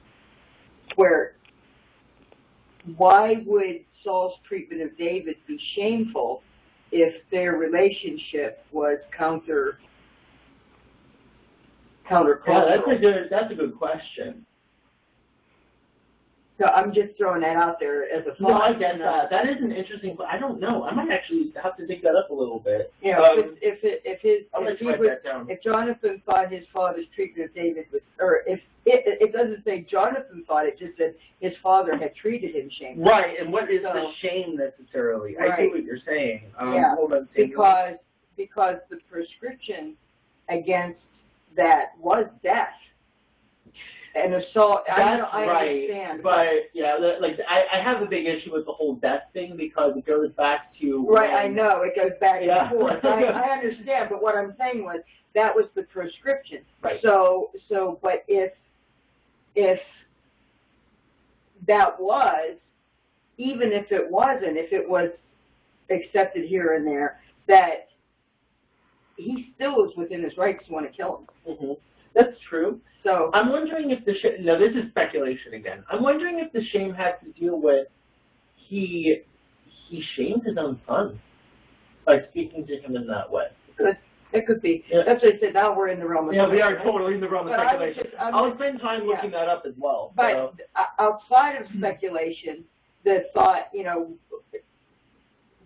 Why would Saul's treatment of David be shameful if their relationship was countercultural? Yeah, that's a good question. So I'm just throwing that out there as a thought. No, I get that. That is an interesting. I don't know. I might actually have to dig that up a little bit. Yeah, if Jonathan thought his father's treatment of David was, or if it doesn't say Jonathan thought, it just said his father had treated him shamefully. Right, and what is the shame necessarily? Right. I see what you're saying. Because the prescription against that was death. And assault, I understand. But I have a big issue with the whole death thing because it goes back to I know it goes back and forth. I understand, but what I'm saying was that was the prescription. Right. So, but if that was, even if it wasn't, if it was accepted here and there, that he still was within his rights to want to kill him. Mm-hmm. That's true. So I'm wondering if this is speculation again. I'm wondering if the shame has to do with he shamed his own son by speaking to him in that way. It could be. Yeah. That's what I said. Now we're in the realm of we are totally in the realm of speculation. I'll spend time looking that up as well. But outside of speculation, the thought,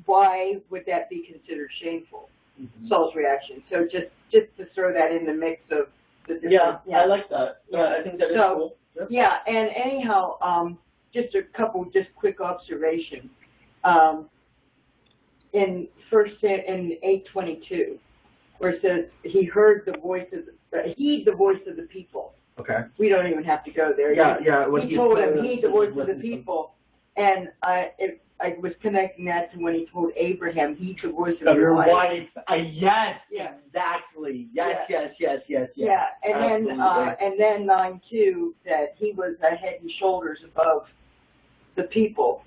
why would that be considered shameful? Mm-hmm. Saul's reaction. So just to throw that in the mix of the different. Yeah, I like that. I think that is cool. Yep. Yeah, and anyhow, just a couple quick observations. In 8:22, where it says he heard the voice heed the voice of the people. Okay. We don't even have to go there. He told him heed the voice of the people, and I was connecting that to when he told Abraham, heed the voice of your wife. Yes, exactly. Yes. Yeah, and then 9:2 that he was a head and shoulders above the people.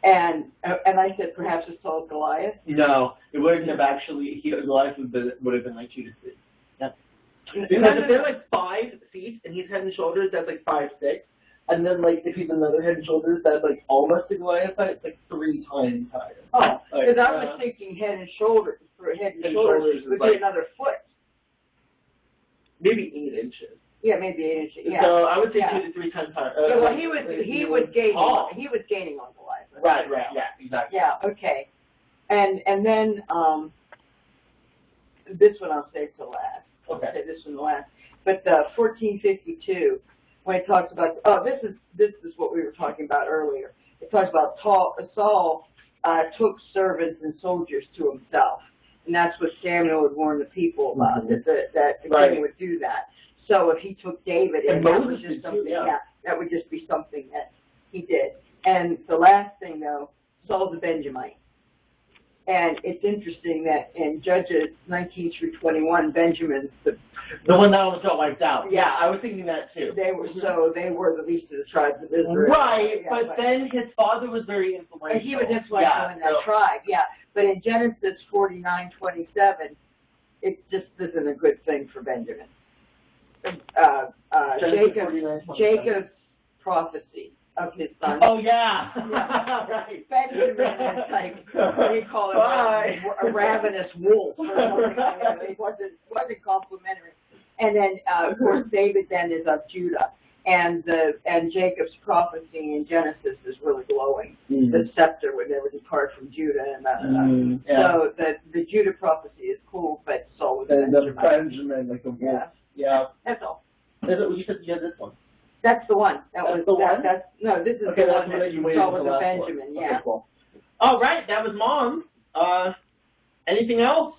And I said perhaps it's called Goliath. No, it wouldn't have actually. Goliath would have been like 2 to 3. Yeah. Because if they're like 5 feet and he's head and shoulders, that's like 5'6". And then if he's another head and shoulders, that's almost a Goliath height. It's 3 times higher. Oh, because I was thinking head and shoulders. For head and shoulders would be another foot. Maybe 8 inches. Yeah, maybe 8 inches. Yeah. So I would say 2 to 3 times higher. Well, he was gaining on Goliath. Right. Yeah, exactly. Yeah. Okay. And then this one I'll save till last. Okay. I'll say this one last. But 1452, when it talks about this is what we were talking about earlier. It talks about Saul took servants and soldiers to himself, and that's what Samuel would warn the people about, mm-hmm. that the king would do that. So if he took David, that would just something. That would just be something that he did. And the last thing, though, Saul's a Benjamite. And it's interesting that in Judges 19 through 21, Benjamin's the one that almost got wiped out. Yeah, I was thinking that too. They were the least of the tribes of Israel. Right, yeah, but then his father was very influential. And he was influential in that tribe, yeah. But in Genesis 49:27, it just isn't a good thing for Benjamin. Jacob's prophecy of his son. Oh, yeah. Right. Benjamin is like, what do you call it, a ravenous wolf or something like that. It wasn't complimentary. And then, of course, David then is of Judah. And Jacob's prophecy in Genesis is really glowing. The scepter would never depart from Judah. And So the Judah prophecy is cool, but so was Benjamin, like a wolf. Yeah. That's all. You said you had this one. That's the one. This is the one that you waited saw with the last Benjamin, one. yeah. Okay, cool. All right, that was Mom. Anything else?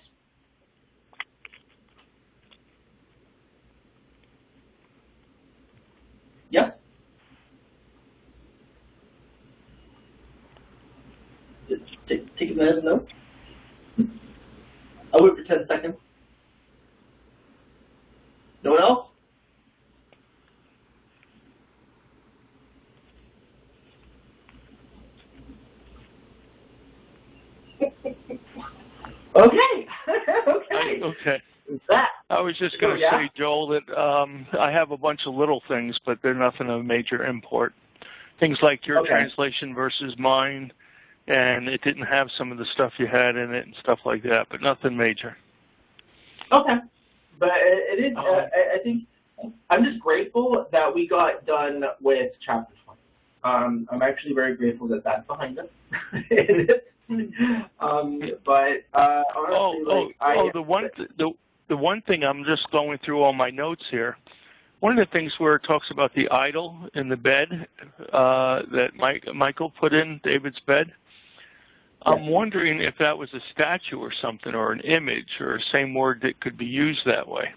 Yes? Take a minute, no? I'll wait for 10 seconds. No one else? Okay. Okay. That. I was just going to say, Joel, that I have a bunch of little things, but they're nothing of major import. Things like your translation versus mine, and it didn't have some of the stuff you had in it and stuff like that, but nothing major. Okay. But it is, I think, I'm just grateful that we got done with chapter 20. I'm actually very grateful that that's behind us. Honestly, the one thing I'm just going through all my notes here. One of the things where it talks about the idol in the bed that Michael put in David's bed. I'm wondering if that was a statue or something, or an image, or a same word that could be used that way.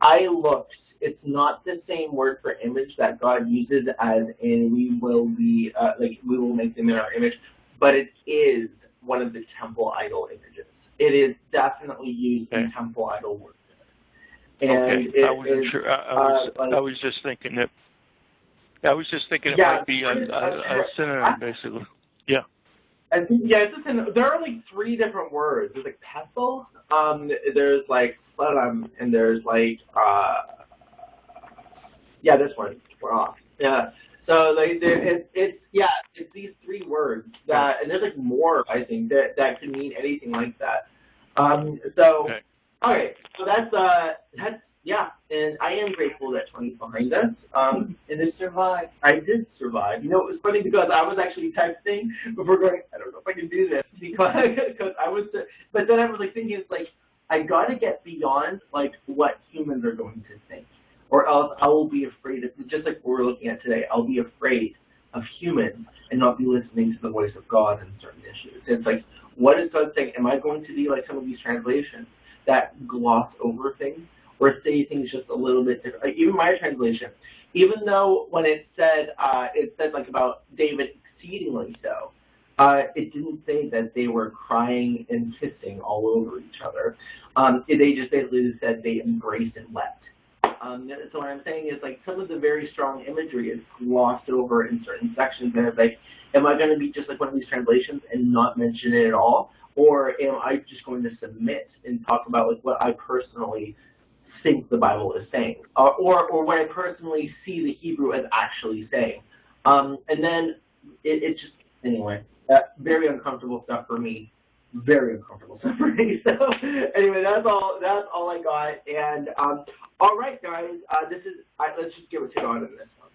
I looked. It's not the same word for image that God uses as in we will be we will make them in our image, but it is one of the temple idol images. It is definitely used in temple idol worship. And I wasn't sure. I was just thinking that. I was just thinking it might be a synonym, basically. Yeah. I think, it's a synonym. There are like 3 different words. There's like pestle. There's like and there's like this one. We're off. Yeah. So like it's these 3 words that, and there's like more, I think, that can mean anything like that. So and I am grateful that 20's behind us. And it survived. I did survive. You know, it was funny because I was actually texting before going, I don't know if I can do this because I was, but then I was like thinking, it's like, I gotta get beyond like what humans are going to think, or else I will be afraid of, just like we're looking at today, I'll be afraid of humans and not be listening to the voice of God in certain issues. It's like, what is God saying? Am I going to be like some of these translations that gloss over things or say things just a little bit different? Like even my translation, even though when it said like about David exceedingly so, it didn't say that they were crying and kissing all over each other. They just basically said they embraced and wept. So what I'm saying is, like, some of the very strong imagery is glossed over in certain sections, and it's like, am I going to be just like one of these translations and not mention it at all, or am I just going to submit and talk about like what I personally think the Bible is saying, or what I personally see the Hebrew as actually saying? And then it's just, anyway, very uncomfortable stuff for me. Very uncomfortable stuff for me. So anyway, that's all I got. And all right, guys, let's just give it to God in this one.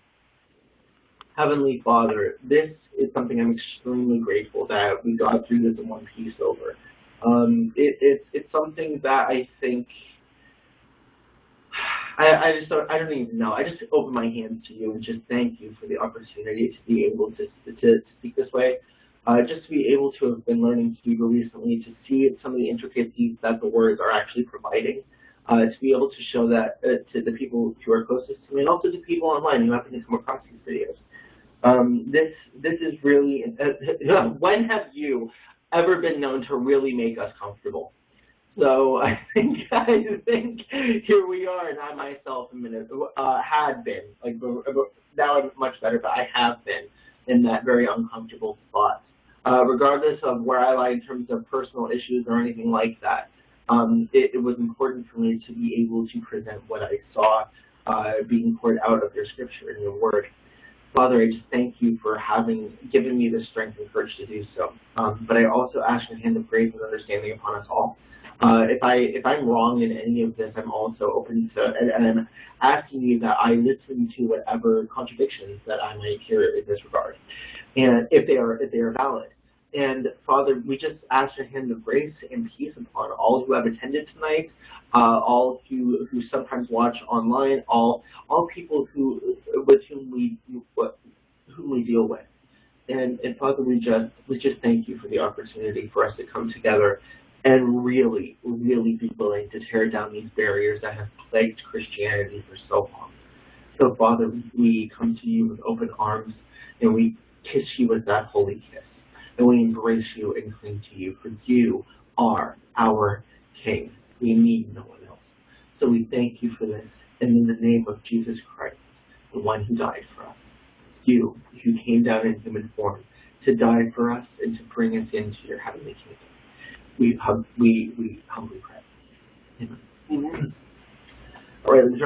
Heavenly Father, this is something I'm extremely grateful that we got through this in one piece over. It's something that I think I don't even know. I just open my hands to you and just thank you for the opportunity to be able to speak this way. Just to be able to have been learning Hebrew recently, to see some of the intricacies that the words are actually providing, to be able to show that to the people who are closest to me, and also to people online who happen to come across these videos. This is really, when have you ever been known to really make us comfortable. So I think here we are, and I myself had been, like, now I'm much better, but I have been in that very uncomfortable spot. Regardless of where I lie in terms of personal issues or anything like that, it was important for me to be able to present what I saw being poured out of your scripture and your word. Father, I just thank you for having given me the strength and courage to do so. But I also ask your hand of grace and understanding upon us all. If I'm wrong in any of this, I'm also open to, and I'm asking you that I listen to whatever contradictions that I might hear in this regard, and if they are valid. And Father, we just ask your hand of grace and peace upon all who have attended tonight, all who sometimes watch online, all people with whom we deal with. And Father, we just thank you for the opportunity for us to come together and really, really be willing to tear down these barriers that have plagued Christianity for so long. So Father, we come to you with open arms, and we kiss you with that holy kiss. And we embrace you and cling to you, for you are our King. We need no one else. So we thank you for this, and in the name of Jesus Christ, the one who died for us, you who came down in human form to die for us and to bring us into your heavenly kingdom, we humbly pray. Amen. All right, let's